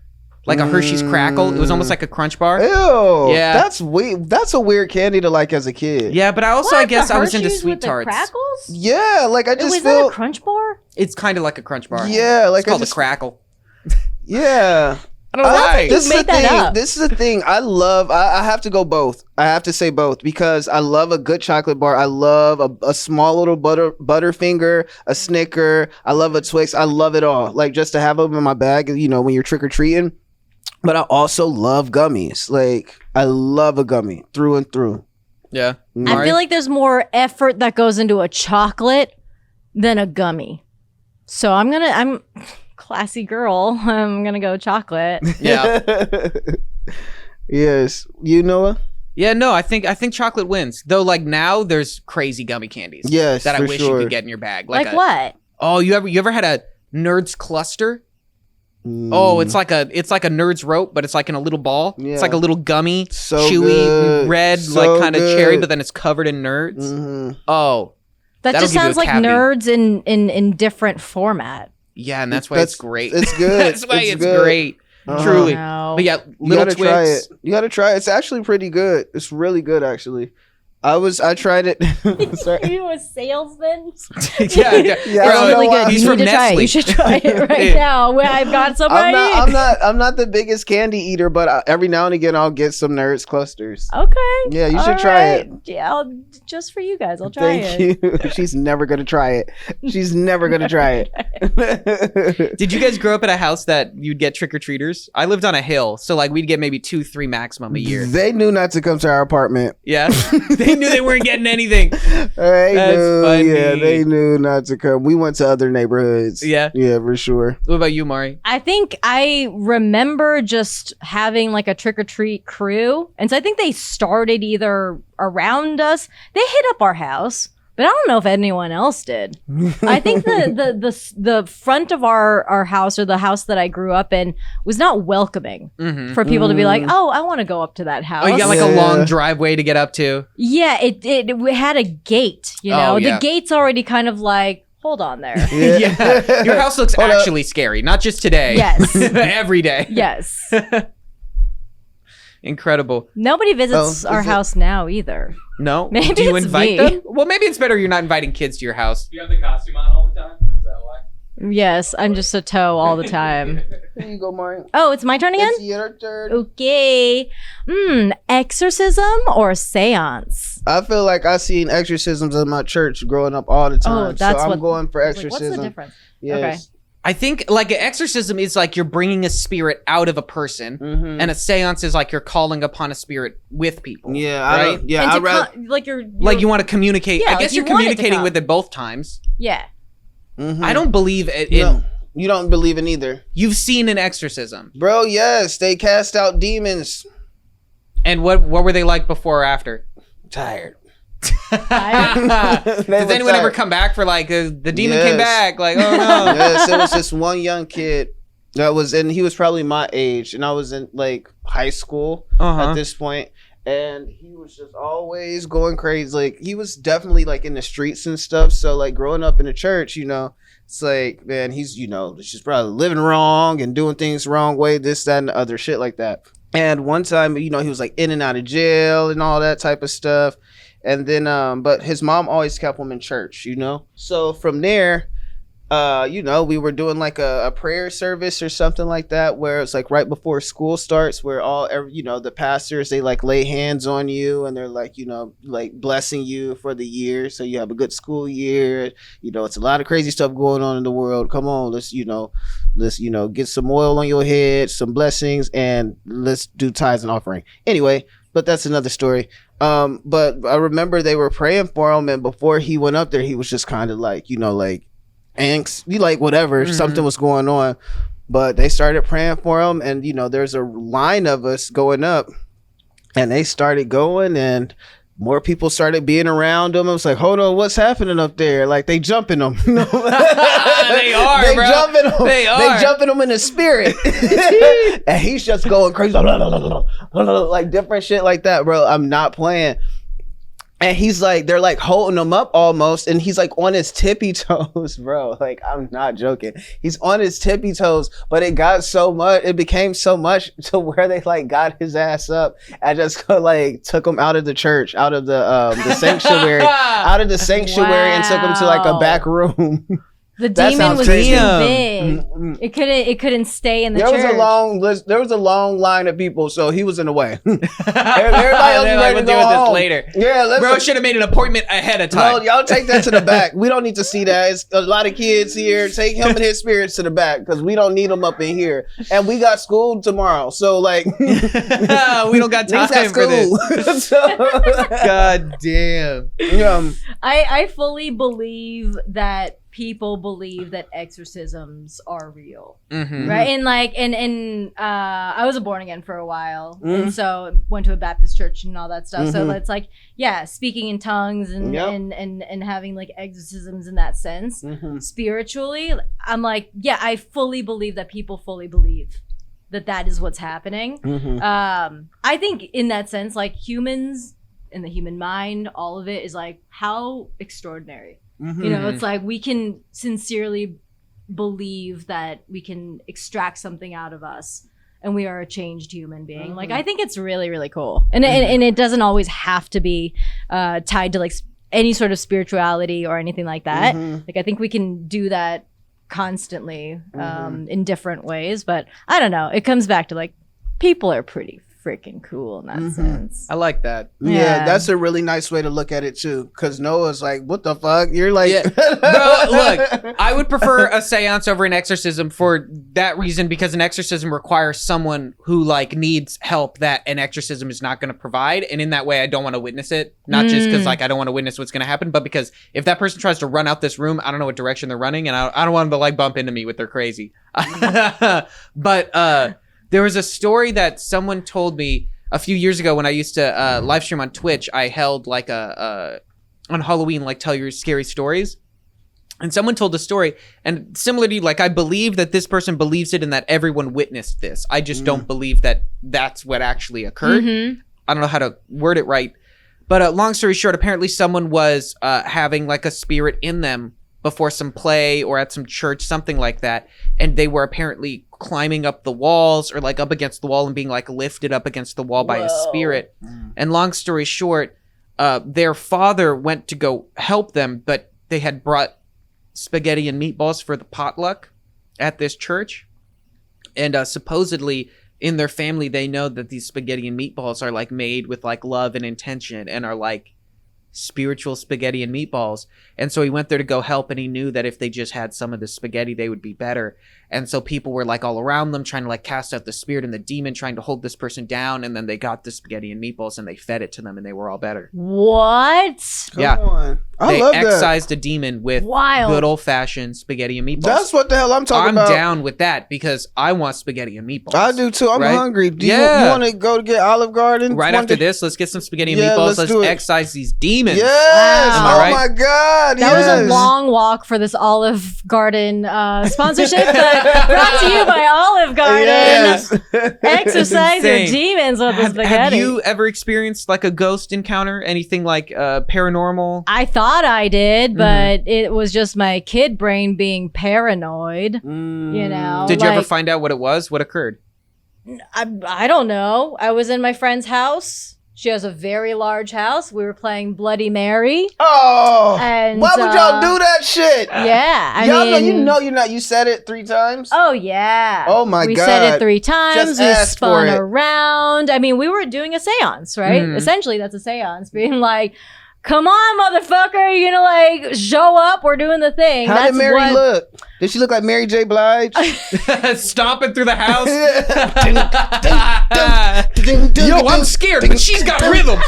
Like a Hershey's Crackle. It was almost like a Crunch bar. Ew. Yeah. That's weird. That's a weird candy to like as a kid. Yeah, but I also, What, I guess the I was into Hershey's Sweet with the Tarts. Crackles? Yeah, like I just Was that feel. a Crunch bar? It's kind of like a Crunch bar. Yeah, like It's called I just. a Crackle. Yeah. I don't know why. This is made the that thing. up. This is the thing. I love. I have to go both. I have to say both because I love a good chocolate bar. I love a small little Butterfinger, a Snicker. I love a Twix. I love it all. Like just to have them in my bag. You know, when you're trick or treating. But I also love gummies. Like I love a gummy through and through. Yeah. I feel like there's more effort that goes into a chocolate than a gummy. So I'm classy girl. I'm gonna go chocolate. Yeah. Yes. You Noah? Yeah, no, I think chocolate wins. Though like now there's crazy gummy candies. Yes, That I for wish sure. you could get in your bag. Like what? Oh, you ever had a Nerds cluster? Oh, it's like a Nerds rope, but it's like in a little ball. Yeah. It's like a little gummy, So chewy, good. red, So like kind of cherry, good. but then it's covered in Nerds. Mhm. Oh, That That'll just give you sounds a like cavity. nerds in different format. yeah, and that's why it's great. It's good. That's why it's good. great. Uh-huh. Truly. No. But yeah, You little gotta Twix. try it. You gotta try it. It's actually pretty good. It's really good, actually. I tried it. Sorry. You a salesman? yeah, Yeah, I It's don't know really why. good. He's You from need to try it. Nestle. You should try it right Yeah. now. Well, I've got some right here. I'm not the biggest candy eater, but every now and again I'll get some Nerds clusters. Okay. Yeah, you All should try it. right. Yeah, just for you guys. I'll try Thank it. you. She's never gonna try it. She's never gonna try it. Did you guys grow up at a house that you'd get trick or treaters? I lived on a hill, so like we'd get maybe 2-3 maximum a year. They knew not to come to our apartment. Yeah, they knew they weren't getting anything. They That's knew, funny. yeah, they knew not to come. We went to other neighborhoods. Yeah. Yeah, for sure. What about you, Mari? I think I remember just having like a trick or treat crew. And so I think they started either around us. They hit up our house, but I don't know if anyone else did. I think the front of our house, or the house that I grew up in, was not welcoming Mm-hmm. for people to be like, oh, I want to go up to that house. Oh, you got like Yeah. a long driveway to get up to. Yeah, it had a gate, you know? Oh, yeah. The gate's already kind of like, hold on there. Yeah, your house looks Hold up. actually scary, not just today. Yes. Every day. Yes. Incredible. Nobody visits Oh, our is it- house now either. No, Maybe do you it's invite me. them? Well, maybe it's better you're not inviting kids to your house. Do you have the costume on all the time? Is that why? Yes, I'm just a toe all the time. Here you go, Mari. Oh, it's my turn again? It's your turn. Okay. Exorcism or seance? I feel like I seen exorcisms in my church growing up all the time. that's so I'm what- going for I was like, exorcism. what's the difference? Yes. I think like an exorcism is like you're bringing a spirit out of a person, Mhm. and a seance is like you're calling upon a spirit with people. Yeah, I right. don't, yeah, And I to rather. like you're Like you want to communicate. Yeah, I like guess you you're want it to communicating come. with it both times. Yeah. Mhm. I don't believe it in. No, you don't believe in either, You've seen an exorcism, bro. Yes, they cast out demons. and what were they like before or after? Tired. Does They anyone were ever tired. come back for like the demon Yes. came back? Like oh no. Yes, it was just one young kid. That was, and he was probably my age, and I was in like high school at this point, and he was just always going crazy. Like he was definitely like in the streets and stuff. So like growing up in the church, you know, it's like, man, he's, you know, just probably living wrong and doing things the wrong way, this, that, and the other shit like that. And one time, you know, he was like in and out of jail and all that type of stuff. And then, but his mom always kept him in church, you know. So from there, you know, we were doing like a prayer service or something like that, where it's like right before school starts, where you know, the pastors, they like lay hands on you and they're like, you know, like blessing you for the year, so you have a good school year. You know, it's a lot of crazy stuff going on in the world. Come on, let's get some oil on your head, some blessings, and let's do tithes and offering. Anyway, but that's another story. But I remember they were praying for him, and before he went up there, he was just kind of like, you know, like angst, like whatever, something was going on. But they started praying for him, and you know, there's a line of us going up, and they started going, and more people started being around him. I was like, hold on, what's happening up there? Like they jumping him. They are, they bro. jumping him. They are. They jumping him in the spirit. And he's just going crazy, like different shit like that, bro. I'm not playing. And he's like, they're like holding him up almost, and he's like on his tippy toes, bro. Like, I'm not joking. He's on his tippy toes, but it became so much to where they like got his ass up and just like took him out of the church, out of the sanctuary, and took him to like a back room. The demon was too big. It couldn't stay in the church. There was a long line of people, so he was in the way. Everybody else was ready to go home. This later. Yeah, bro should have made an appointment ahead of time. No, y'all take that to the back. We don't need to see that. It's a lot of kids here. Take him and his spirits to the back because we don't need them up in here. And we got school tomorrow, so like we don't got time for this. God damn. I fully believe that people believe that exorcisms are real, right? And like, and I was a born again for a while, and so went to a Baptist church and all that stuff. So it's like, yeah, speaking in tongues and having like exorcisms in that sense, spiritually. I'm like, yeah, I fully believe that people fully believe that is what's happening. I think in that sense, like humans and the human mind, all of it is like how extraordinary. You know, it's like we can sincerely believe that we can extract something out of us and we are a changed human being. Like, I think it's really, really cool. And it doesn't always have to be tied to like any sort of spirituality or anything like that. Like, I think we can do that constantly in different ways. But I don't know. It comes back to like people are pretty freaking cool in that sense. I like that. Yeah, that's a really nice way to look at it too. Because Noah's like, what the fuck? You're like, bro, look, I would prefer a seance over an exorcism for that reason, because an exorcism requires someone who like needs help that an exorcism is not going to provide. And in that way, I don't want to witness it. Not just because like I don't want to witness what's going to happen, but because if that person tries to run out this room, I don't know what direction they're running, and I don't want them to like bump into me with their crazy. But there was a story that someone told me a few years ago when I used to live stream on Twitch. I held like on Halloween, like tell your scary stories. And someone told a story, and similarly, like I believe that this person believes it and that everyone witnessed this. I just don't believe that that's what actually occurred. I don't know how to word it right. But long story short, apparently someone was having like a spirit in them before some play or at some church, something like that. And they were apparently climbing up the walls or like up against the wall and being like lifted up against the wall by a spirit. And long story short, their father went to go help them, but they had brought spaghetti and meatballs for the potluck at this church. And supposedly in their family, they know that these spaghetti and meatballs are like made with like love and intention and are like spiritual spaghetti and meatballs. And so he went there to go help, and he knew that if they just had some of the spaghetti, they would be better. And so people were like all around them trying to like cast out the spirit and the demon, trying to hold this person down. And then they got the spaghetti and meatballs and they fed it to them and they were all better. What? Come on. I they love that. excised a demon with Wild. good old fashioned spaghetti and meatballs. That's what the hell I'm talking I'm about. down with that because I want spaghetti and meatballs. I do too. I'm Right? hungry. Do Yeah. you want to go to get Olive Garden? Right one after day? this, let's get some spaghetti and Yeah, meatballs. let's do Let's it. excise these demons. Yes. Wow. Am I right? Oh my God. That was a yes. long walk for this Olive Garden sponsorship. Brought to you by Olive Garden. Yes. Exercise your Insane. demons with the Have spaghetti. you ever experienced like a ghost encounter? Anything like paranormal? I thought I did, Mm-hmm. but it was just my kid brain being paranoid. Mm. You know, Did you ever like- find out what it was? What occurred? I don't know. I was in my friend's house. She has a very large house. We were playing Bloody Mary. Oh. And, why would y'all do that shit? Yeah, I Y'all mean, know you're not. You said it 3 times. Oh yeah. Oh, my we God. said it 3 times. Just We ask spun for it. around. I mean, we were doing a seance, right? Mhm. Essentially, that's a seance. Being like, "Come on, motherfucker! You're gonna like show up. We're doing the thing." How That's did Mary what- look? Did she look like Mary J. Blige? Stomping through the house. Yo, Yo, I'm scared, but she's got rhythm.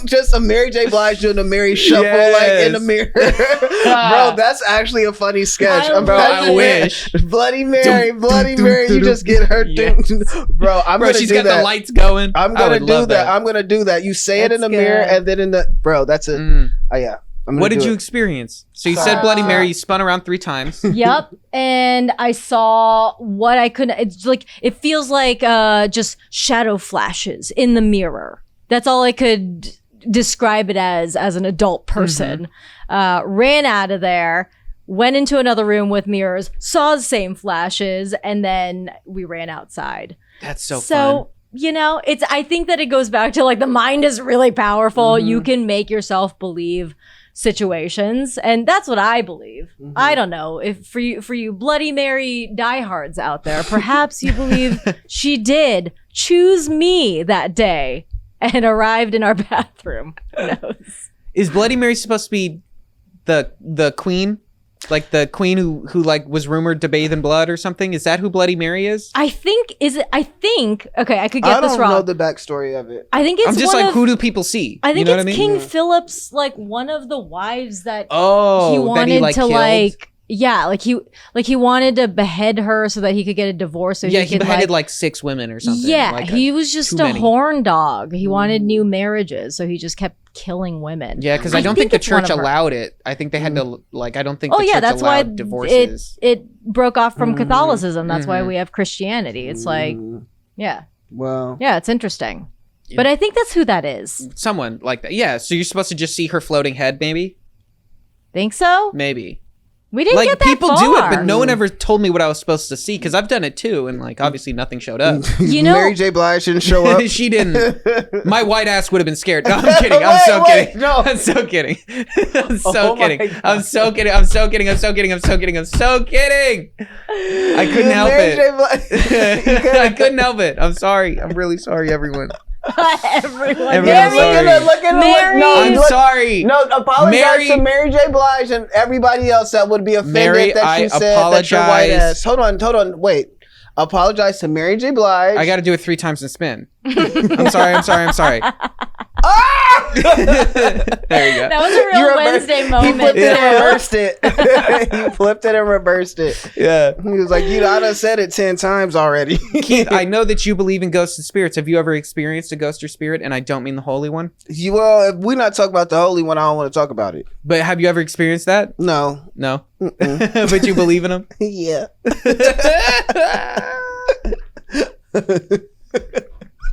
Just a Mary J. Blige doing a Mary shuffle like in the mirror. Bro, that's actually a funny sketch. I Bro, love I wish. Bloody Mary, Bloody Mary, you just get her. Yes. Bro, I'm Bro, gonna she's do got that. the lights going. I'm I gonna would do love that. I'm gonna do that. You say it in the That's mirror good. and then in the bro. That's it. Mm. Oh yeah. I'm gonna What did do you it. experience? So you said Bloody Mary, you spun around 3 times. Yep. And I saw what I couldn't. It's like it feels like just shadow flashes in the mirror. That's all I could describe it as an adult person. Ran out of there. Went into another room with mirrors, saw the same flashes, and then we ran outside. That's so fun. You know, I think that it goes back to like the mind is really powerful. Mm-hmm. You can make yourself believe situations, and that's what I believe. Mm-hmm. I don't know if for you Bloody Mary diehards out there, perhaps you believe she did choose me that day and arrived in our bathroom. Who knows? Is Bloody Mary supposed to be the queen? Like the queen who like was rumored to bathe in blood or something? Is that who Bloody Mary is? I think okay, I could get I this don't wrong. know the backstory of it. I think it's I'm just one like, of, who do people see? I think you know it's what I mean? King Philip's like one of the wives that Oh, he that wanted he like to killed? like he wanted to behead her so that he could get a divorce. So Yeah, he he could beheaded like 6 women or something. Yeah, Like he was just too a many. horn dog. He wanted new marriages, so he just kept killing women. Yeah, because I don't think the it's one church of her. allowed it. I think they had to like. I don't think. Oh the yeah, church that's why allowed divorces. it broke off from Catholicism. That's why Mhm. we have Christianity. It's like yeah, Well, it's interesting. But I think that's who that is. Someone like that. Yeah. So you're supposed to just see her floating head, maybe. Think so? Maybe. We didn't Like get that people far. do it, but no one ever told me what I was supposed to see because I've done it too, and like obviously nothing showed up. You know- Mary J. Blige didn't show up. She didn't. My white ass would have been scared. No, I'm kidding. I'm Wait, so wait, kidding. no. I'm so kidding. I'm so Oh my kidding. God. I'm so kidding. I'm so kidding. I'm so kidding. I'm so kidding. I'm so kidding. I couldn't help Mary it. J. Blige. I couldn't help it. I'm sorry. I'm really sorry, everyone. Everyone. Everyone's Mary, sorry. Look at Mary. I'm look, sorry. No, apologize Mary- to Mary J. Blige and everybody else that would be offended Mary, that you I said that you're white apologize. ass. Hold on, wait. Apologize to Mary J. Blige. I got to do it 3 times and spin. I'm sorry. Ah! There you go. That was a real You Wednesday He moment. flipped it too. and reversed it. He flipped it and reversed it. Yeah. He was like, I done said it 10 times already. Keith, I know that you believe in ghosts and spirits. Have you ever experienced a ghost or spirit? And I don't mean the holy one. Well, if we're not talking about the holy one, I don't want to talk about it. But have you ever experienced that? No. No. But you believe in them? Yeah.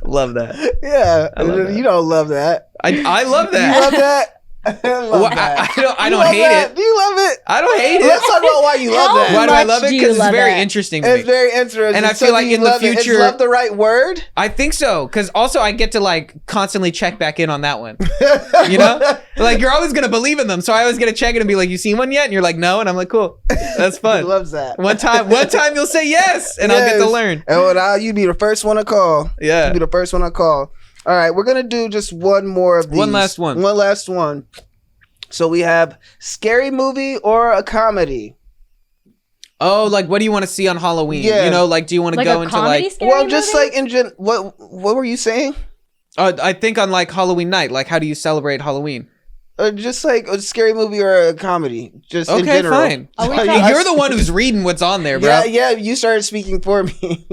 Love that. Yeah. I love that. You don't love that. I love You that. love that? I love Well, that. I You don't love hate that? it. Do you love it? I don't hate Let's it. talk about why you love How that. Why do I love much it? do Because you it's love very it? interesting to It's me. very interesting. And I So feel do like you in the love it? Is future- love the right word? I think so. Because also I get to like constantly check back in on that one. You know? Like you're always going to believe in them. So I always get to check it and be like, you seen one yet? And you're like, no. And I'm like, cool. That's He fun. loves that. One time you'll say yes. And I'll get to Yes. learn. And you'd be the first one to call. Yeah. You'd be the first one to call. All right, we're gonna do just one more of these. One last one. One last one. So we have scary movie or a comedy. Oh, like what do you want to see on Halloween? Yeah. You know, like do you want to Like go a into comedy like scary Well, just movie? like in what were you saying? I think on like Halloween night, like how do you celebrate Halloween? Just like a scary movie or a comedy, just in Okay, general. fine. Are we So talking- You're the one who's reading what's on there, bro. Yeah, you started speaking for me.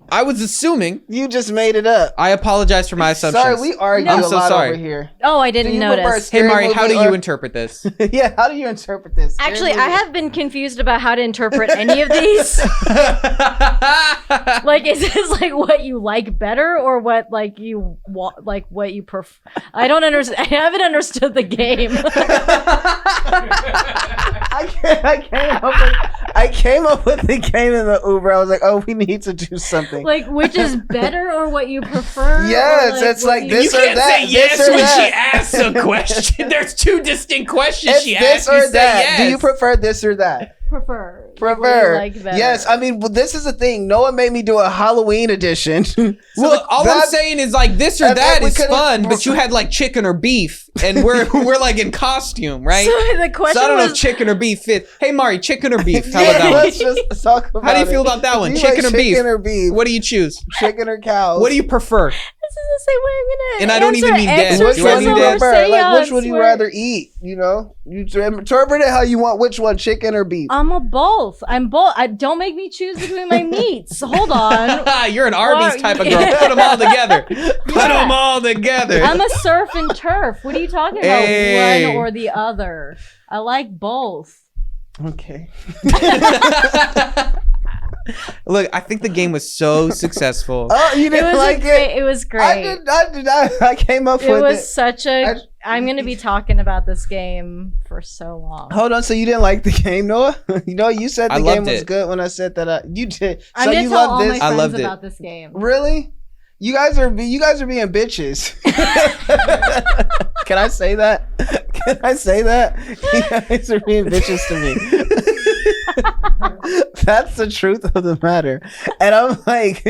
I was assuming. You just made it up. I apologize for my assumptions. Sorry, we argue I'm a so lot sorry. over here. Oh, I Do didn't you prefer notice. Hey, scary Mari, how movie do you or- interpret this? Yeah, how do you interpret this? Scary Actually, I movie? have been confused about how to interpret any of these. Like, is this like what you like better, or what like you want, like what you prefer? I don't understand. I haven't understood the game. I came up with the game in the Uber. I was like, oh, we need to do something. Like, which is better, or what you prefer? Yes, or, it's what like you- this You or can't that, say yes this or when that. she asks a question. There's two distinct questions It's she this asks. You or say that. yes. Do you prefer this or that? prefer. Prefer. Like, what you like better. Yes, I mean, this is the thing. Noah made me do a Halloween edition. Well, all I'm that- saying is like this or and that we is could've- fun, but you had like chicken or beef, and we're like in costume, right? So the question So I don't know was, if chicken or beef fit. Hey, Mari, chicken or beef? How Yeah, about that one? let's just talk about How do you feel it. about that one? You Chicken like or beef? Chicken or beef? What do you choose? Chicken or cows? What do you prefer? this is the same way I'm gonna. And I don't even mean dead. Which Do I one mean do you dead? prefer? Like, which would you Seance, rather eat? You know, you interpret it how you want. Which one, chicken or beef? I'm a both. I'm both. Don't make me choose between my meats. Hold on. You're an Arby's Well, type of girl. Put them all together. Put them all together. I'm a surf and turf. What are you talking about? Hey. One or the other. I like both. Okay. Look, I think the game was so successful. Oh, you It didn't was like great. it? It was great. I came up It with was it. such a. I'm gonna be talking about this game for so long. Hold on, so you didn't like the game, Noah? You know, you said I the game loved was it. good when I said that. You did. I'm So gonna you tell all love my this? I friends loved it. about this game. Really? You guys are being bitches. Can I say that? Can I say that? You guys are being bitches to me. That's the truth of the matter. And I'm like,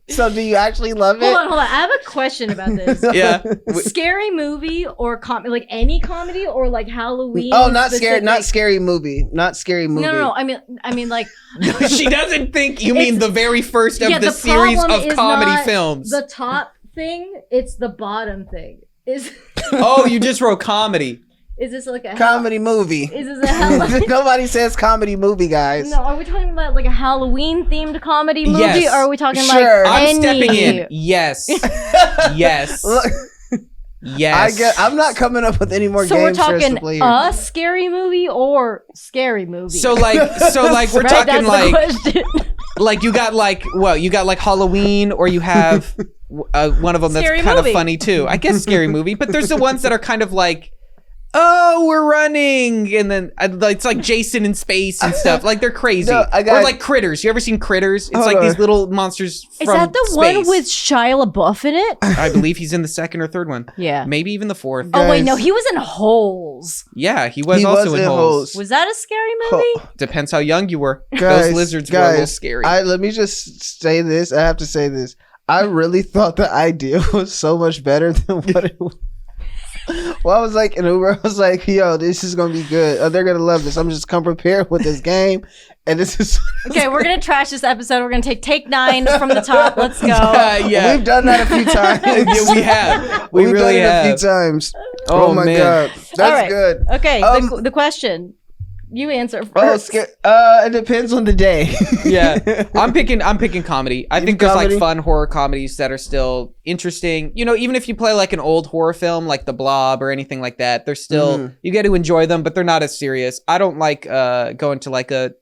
so do you actually love it? Hold on. I have a question about this. Yeah. Scary movie or like any comedy or like Halloween? Oh, not scary, specific- not scary movie, not scary movie. No. I mean, like She doesn't think you mean the very first of yeah, the the series problem of is comedy not films. the top thing. It's the bottom thing. Is Oh, you just wrote comedy. is this like a Comedy movie. Is this a Halloween? Nobody says comedy movie, guys. No, are we talking about like a Halloween themed comedy movie, Yes. or are we talking Sure. like I'm any? stepping in. Yes. Yes. Look, Yes. I'm not coming up with any more So we're games for us to talking play here. a scary movie or scary movie. So like we're Right? talking That's like the question. like you got like Halloween, or you have one of them that's Scary kind of movie. funny too. I guess scary movie, but there's the ones that are kind of like, oh, we're running, and then it's like Jason in space and stuff. Like they're crazy. No, I got- Or like Critters. You ever seen Critters? It's Hold like on. these little monsters Is from that the space. one with Shia LaBeouf in it? I believe he's in the second or third one. Yeah. Maybe even the fourth. Oh wait, no, Guys. he was in Holes. Yeah, he was He also was in in Holes. Holes. Was that a scary movie? Depends how young you were. Guys, Those lizards were a little scary. Let me just say this. I have to say this. I really thought the idea was so much better than what it was. Well, I was like in Uber, I was like, yo, this is gonna be good. They're gonna love this. I'm just come prepared with this game. And this is Okay, we're gonna trash this episode. We're gonna take 9 from the top. Let's go. yeah. We've done that a few times. Yeah, we have. We We've really done it have. a few times. Oh, Oh, my man. god. That's All right. good. Okay, Um, the question. You answer first. Oh, it depends on the day. Yeah, I'm picking comedy. I You think there's comedy? like fun horror comedies that are still interesting. You know, even if you play like an old horror film like The Blob or anything like that, they're still Mhm. you get to enjoy them, but they're not as serious. I don't like going to like a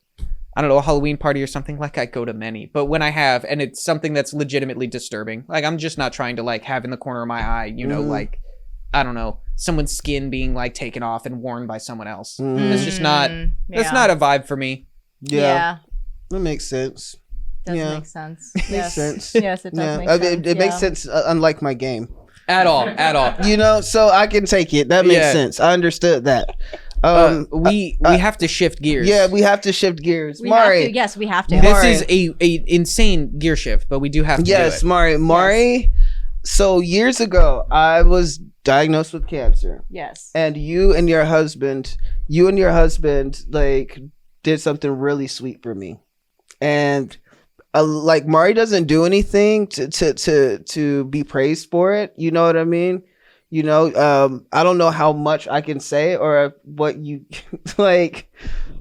Halloween party or something. Like I go to many, but when I have, and it's something that's legitimately disturbing, like I'm just not trying to like have in the corner of my eye, you know, Mhm. like I don't know, someone's skin being like taken off and worn by someone else. Mhm. It's just not. That's not a vibe for me. Yeah, that makes sense. Does yeah. make sense. Makes Yes. sense. Yes, it does Yeah, make I mean, sense. it makes yeah. sense. Unlike my game, At all. you know, so I can take it. That makes Yeah. sense. I understood that. We have to shift gears. Yeah, we have to shift gears. We Mari, have to. Yes, we have to. This This Mari. is a insane gear shift, but we do have to yes, do it. Mari. So years ago, I was diagnosed with cancer, Yes. and you and your husband, like did something really sweet for me, and like Mari doesn't do anything to be praised for it. You know what I mean? You know, I don't know how much I can say or what you like.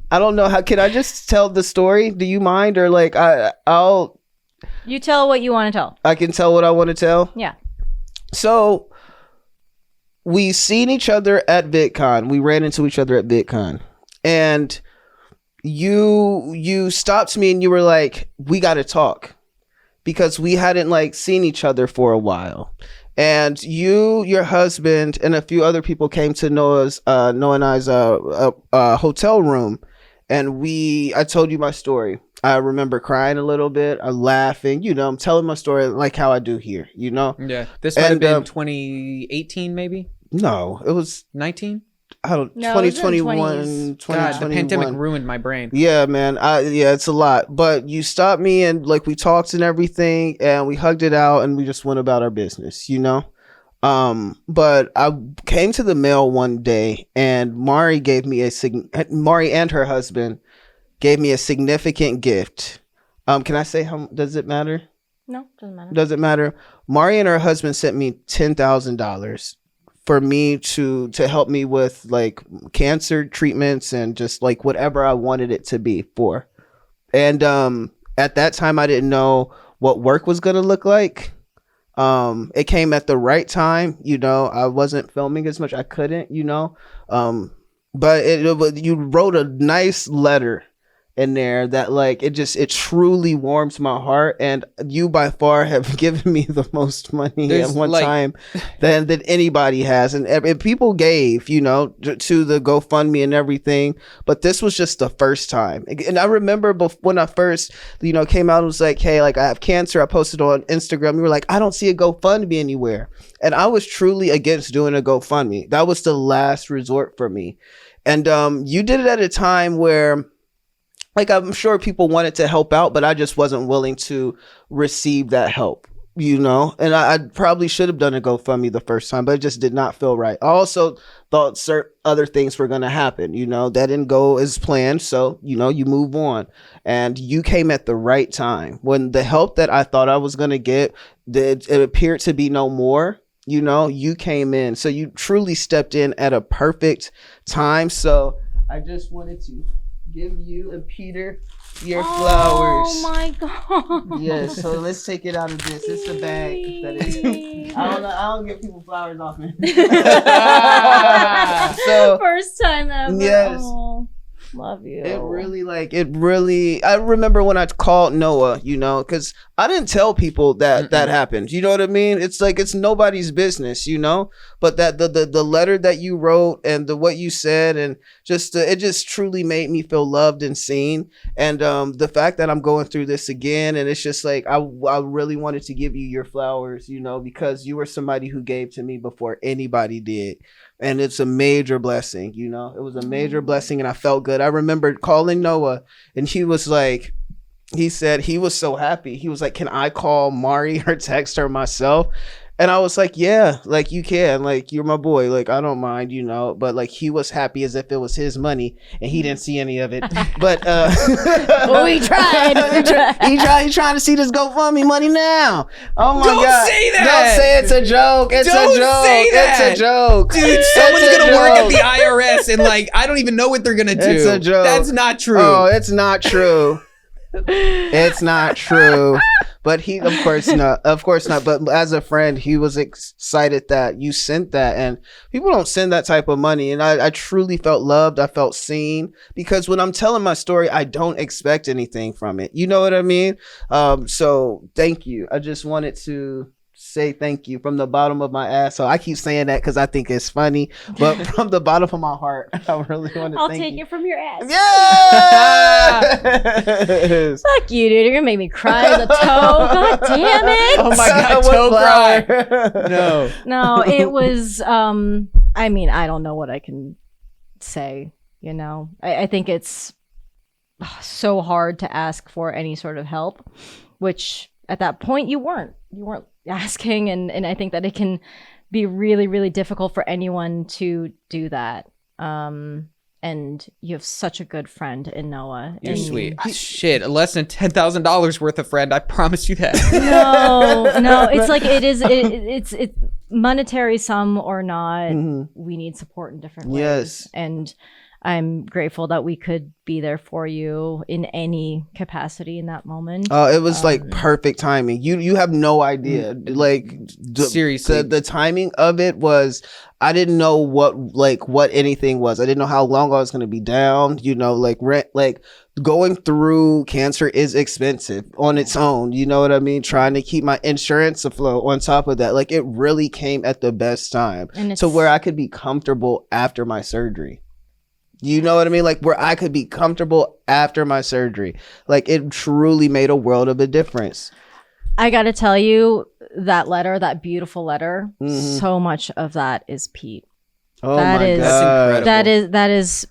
I don't know how. Can I just tell the story? Do you mind, or like I'll? You tell what you want to tell. I can tell what I want to tell. Yeah. So we seen each other at VidCon. We ran into each other at VidCon, and you stopped me and you were like, "We got to talk," because we hadn't like seen each other for a while. And you, your husband, and a few other people came to Noah and I's hotel room, and I told you my story. I remember crying a little bit, laughing. You know, I'm telling my story like how I do here. You know. Yeah. This might have been 2018, maybe. No, it was 19. I don't. No, it was in the 2021. 20s. God, the 2021. pandemic ruined my brain. Yeah, man. Yeah, it's a lot. But you stopped me and like we talked and everything, and we hugged it out, and we just went about our business, you know. But I came to the mail one day, and Mari and her husband gave me a significant gift. Can I say how? Does it matter? No, doesn't matter. Does it matter? Mari and her husband sent me $10,000 for me to help me with like cancer treatments and just like whatever I wanted it to be for. And at that time I didn't know what work was going to look like. It came at the right time, you know. I wasn't filming as much. I couldn't, you know. But you wrote a nice letter in there that like it truly warms my heart, and you by far have given me the most money at one time than anybody has, and people gave, you know, to the GoFundMe and everything, but this was just the first time. And I remember when I first, you know, came out, it was like, hey, like I have cancer. I posted on Instagram. You were like, I don't see a GoFundMe anywhere, and I was truly against doing a GoFundMe. That was the last resort for me. And you did it at a time where, like, I'm sure people wanted to help out, but I just wasn't willing to receive that help, you know? And I probably should have done a GoFundMe the first time, but it just did not feel right. I also thought certain other things were going to happen, you know? That didn't go as planned, so, you know, you move on. And you came at the right time. When the help that I thought I was going to get, it appeared to be no more. You know, you came in. So you truly stepped in at a perfect time. So I just wanted to give you and Peter your flowers. Oh my god. Yes, so let's take it out of this. It's a bag that is. I don't give people flowers often. So first time ever. Yes. Oh, love you. I remember when I called Noah, you know, because I didn't tell people that happened. You know what I mean? It's like, it's nobody's business, you know, but that the letter that you wrote and what you said, and just it just truly made me feel loved and seen. And the fact that I'm going through this again, and it's just like, I really wanted to give you your flowers, you know, because you were somebody who gave to me before anybody did. And it's a major blessing, you know. It was a major blessing, and I felt good. I remember calling Noah, and he was like, he said he was so happy. He was like, can I call Mari or text her myself? And I was like, yeah, like you can, like you're my boy, like I don't mind, you know. But like he was happy as if it was his money, and he didn't see any of it. But well, we tried. He's trying to see this GoFundMe money now. Oh my Don't god! say that. Don't say it's a joke. It's Don't a joke. say that. It's a joke. Dude, someone's gonna work at the IRS and like I don't even know what they're gonna do. It's a joke. That's not true. Oh, it's not true. It's not true. But he, of course not. But as a friend, he was excited that you sent that, and people don't send that type of money. And I truly felt loved. I felt seen, because when I'm telling my story, I don't expect anything from it. You know what I mean? So thank you. I just wanted to say thank you from the bottom of my ass. So I keep saying that because I think it's funny, but from the bottom of my heart, I really want to I'll thank take you. it from your ass. Yes! Fuck you, dude. You're gonna make me cry as a toe. God damn it. Oh my god, With toe cry. flower. No. No, it was I mean, I don't know what I can say, you know. I think it's so hard to ask for any sort of help, which at that point you weren't asking, and I think that it can be really, really difficult for anyone to do that. And you have such a good friend in Noah. You're and sweet. Shit, less than $10,000 worth of friend. I promise you that. No, it's like it is. It's monetary sum or not, Mhm. we need support in different ways. Yes. And I'm grateful that we could be there for you in any capacity in that moment. Oh, it was like perfect timing. You have no idea. Like Seriously. the timing of it was, I didn't know what anything was. I didn't know how long I was going to be down. You know, like rent, like going through cancer is expensive on its own. You know what I mean? Trying to keep my insurance afloat on top of that. Like it really came at the best time And to where I could be comfortable after my surgery. You know what I mean? Like where I could be comfortable after my surgery. Like it truly made a world of a difference. I got to tell you, that letter, that beautiful letter, Mhm. so much of that is Pete. Oh That my is- That's God. incredible. That is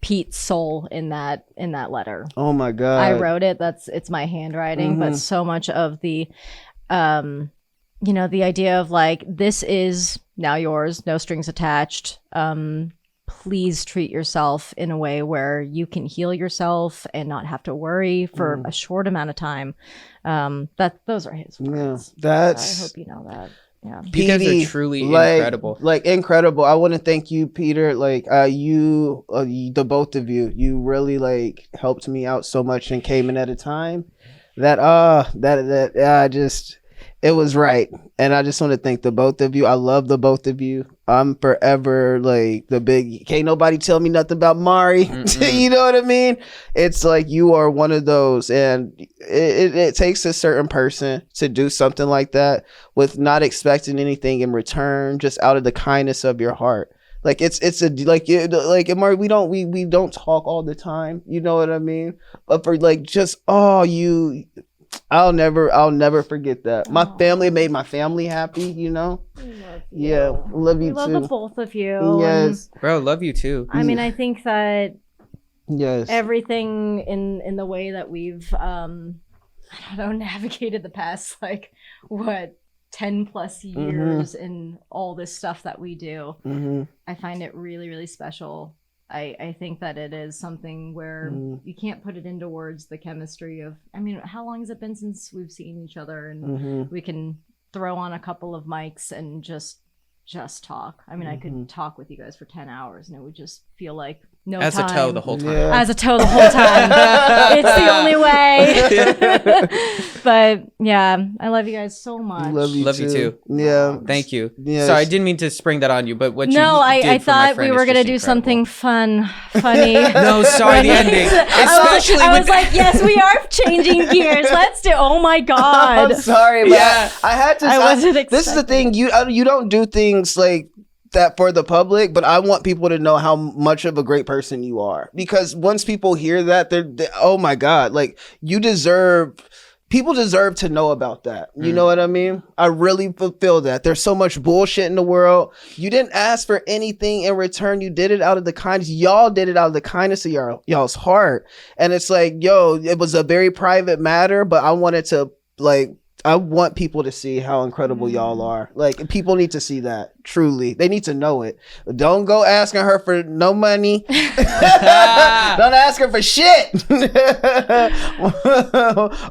Pete's soul in that letter. Oh my God. I wrote it. It's my handwriting, but Mhm. so much of the, the idea of like, this is now yours, no strings attached. Please treat yourself in a way where you can heal yourself and not have to worry for a short amount of time. Those are his words. Yeah, I hope you know that. Yeah. You guys Petey, are truly like- incredible. Like incredible. I want to thank you, Peter. Like the both of you, you really like helped me out so much and came in at a time that I just, it was right. And I just want to thank the both of you. I love the both of you. I'm forever like the big, can't nobody tell me nothing about Mari. You know what I mean? It's like you are one of those, and it takes a certain person to do something like that with not expecting anything in return, just out of the kindness of your heart. Like it's a like Mari, we don't talk all the time. You know what I mean? But for like just I'll never forget that. My family made my family happy, you know? Yeah, love you We love too. the both of you. Yes, Bro, love you too. I mean, I think that yes. everything in the way that we've navigated the past, like, what, 10 plus years and all this stuff that we do, I find it really, really special. I think that it is something where you can't put it into words, the chemistry of, I mean, how long has it been since we've seen each other and we can throw on a couple of mics and just talk. I mean, I could talk with you guys for 10 hours and it would just feel like no As time. a toe the whole time. Yeah. As a toe the whole time. It's the only way. But yeah, I love you guys so much. Love you too. Yeah. Thank you. Yes. Sorry, I didn't mean to spring that on you, but what you No, I did for my thought we friend were is gonna just do incredible. something funny. No, sorry, the ending. Especially I was with like, yes, we are changing gears. Let's do. Oh my God. I'm sorry, but Yeah. I had to. I wasn't This is the expecting thing. You don't do things like that for the public, but I want people to know how much of a great person you are, because once people hear that, they oh my God, like people deserve to know about that. You know what I mean? I really fulfill that. There's so much bullshit in the world. You didn't ask for anything in return. You did it out of the kindness. Y'all did it out of the kindness of y'all's heart. And it's like, yo, it was a very private matter, but I wanted to I want people to see how incredible y'all are. Like, people need to see that. Truly, they need to know it. Don't go asking her for no money. Don't ask her for shit.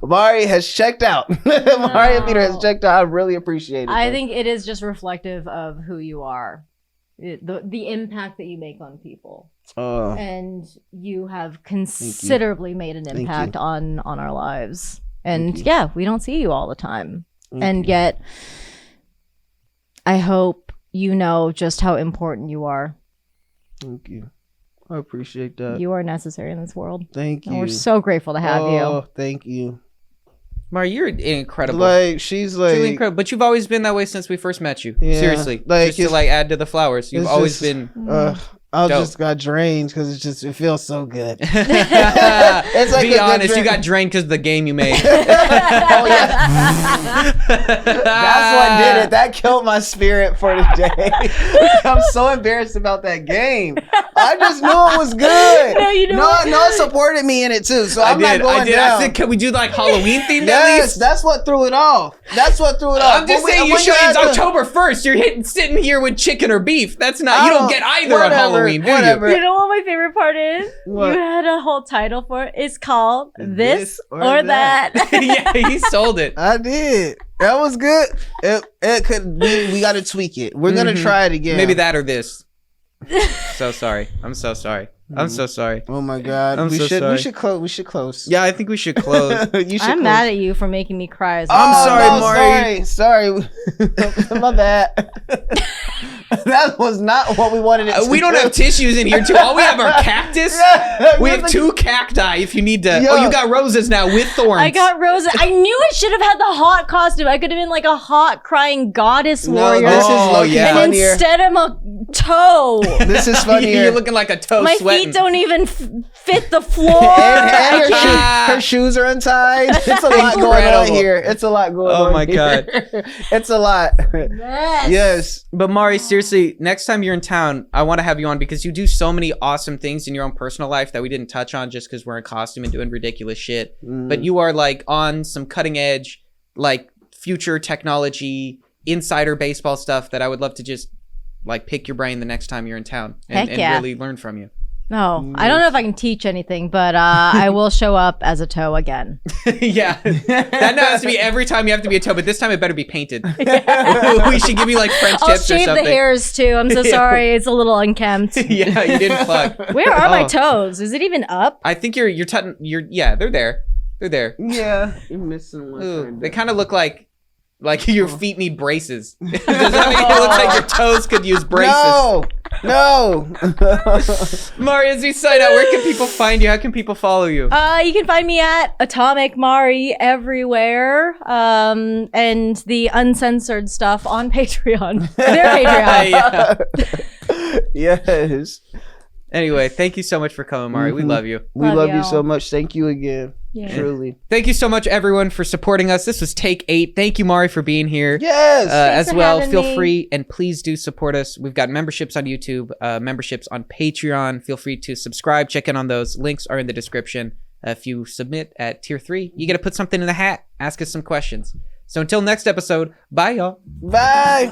Mari has checked out. Mari and Peter has checked out. I really appreciate it. I though. think it is just reflective of who you are, the impact that you make on people, and you have considerably made an impact on our lives. And yeah, we don't see you all the time. And yet, I hope you know just how important you are. Thank you. I appreciate that. You are necessary in this world. Thank you. And we're so grateful to have you. Oh, thank you. Mari, you're incredible. Like, she's like, Truly incredible. But you've always been that way since we first met you. Yeah. Seriously. Like, just to it's- add to the flowers. You've it's always just- been I dope. just got drained because it feels so good. It's like Be a good honest, you drink. got drained because of the game you made. Oh yeah, that's what did it. That killed my spirit for the day. I'm so embarrassed about that game. I just knew it was good. No, you know no, what? no, supported me in it too. So I'm not going down. I said, can we do like Halloween themed at Yes, least? that's what threw it off. That's what threw it off. I'm just When saying, when it's had October 1st. You're sitting here with chicken or beef. That's not. You don't get either on whatever, Halloween, do whatever. You know what my favorite part is? What? You had a whole title for it. It's called This or that. That. you? Yeah, he sold it. I did. That was good. It could be. We got to tweak it. We're gonna try it again. Maybe that or this. So sorry. I'm so sorry. I'm so sorry. Oh my god. I'm we so should. sorry. We should close. We should close. Yeah, I think we should close. You should I'm close. mad at you for making me cry as Oh, sorry, no, Maury. Sorry. My bad. That was not what we wanted it to We don't do. have tissues in here, too. All we have are cactus. Yeah, We you're have the- 2 cacti if you need to. Yo. Oh, you got roses now with thorns. I got roses. I knew I should have had the hot costume. I could have been like a hot crying goddess No, warrior. this is Oh, low-key yeah. and funnier. instead I'm a toe. This is funnier. You're looking like a toe My sweating. feet don't even fit the floor. and her, can't- her shoes are untied. It's a lot going on Incredible. here. It's a lot going on. Oh my here. It's a lot. Yes. Yes. But Mari, seriously, next time you're in town, I want to have you on because you do so many awesome things in your own personal life that we didn't touch on just because we're in costume and doing ridiculous shit. But you are like on some cutting edge, like future technology, insider baseball stuff that I would love to just like pick your brain the next time you're in town and, Heck yeah. really learn from you. No, I don't know if I can teach anything, but I will show up as a toe again. Yeah, that now has to be every time you have to be a toe, but this time it better be painted. We should give you like French I'll tips or shave the something. hairs too. I'm so Yeah. sorry. It's a little unkempt. Yeah, you didn't plug. Where are my Oh. toes? Is it even up? I think you're yeah, they're there. They're there. Yeah. You're missing one. Ooh, they kind of look like your feet need braces. Does that make it look like your toes could use braces? No. Mari, as we sign out, where can people find you? How can people follow you? You can find me at Atomic Mari everywhere, and the uncensored stuff on Patreon. Their Patreon. Yeah. Yes. Anyway, thank you so much for coming, Mari. We Mhm. love you. We Love love you y'all. so much. Thank you again. Yeah. Truly. Thank you so much, everyone, for supporting us. This was Take 8. Thank you, Mari, for being here. Yes. Thanks As for well, having feel me. free and please do support us. We've got memberships on YouTube, memberships on Patreon. Feel free to subscribe. Check in on those. Links are in the description. If you submit at tier 3, you get to put something in the hat. Ask us some questions. So until next episode, bye, y'all. Bye.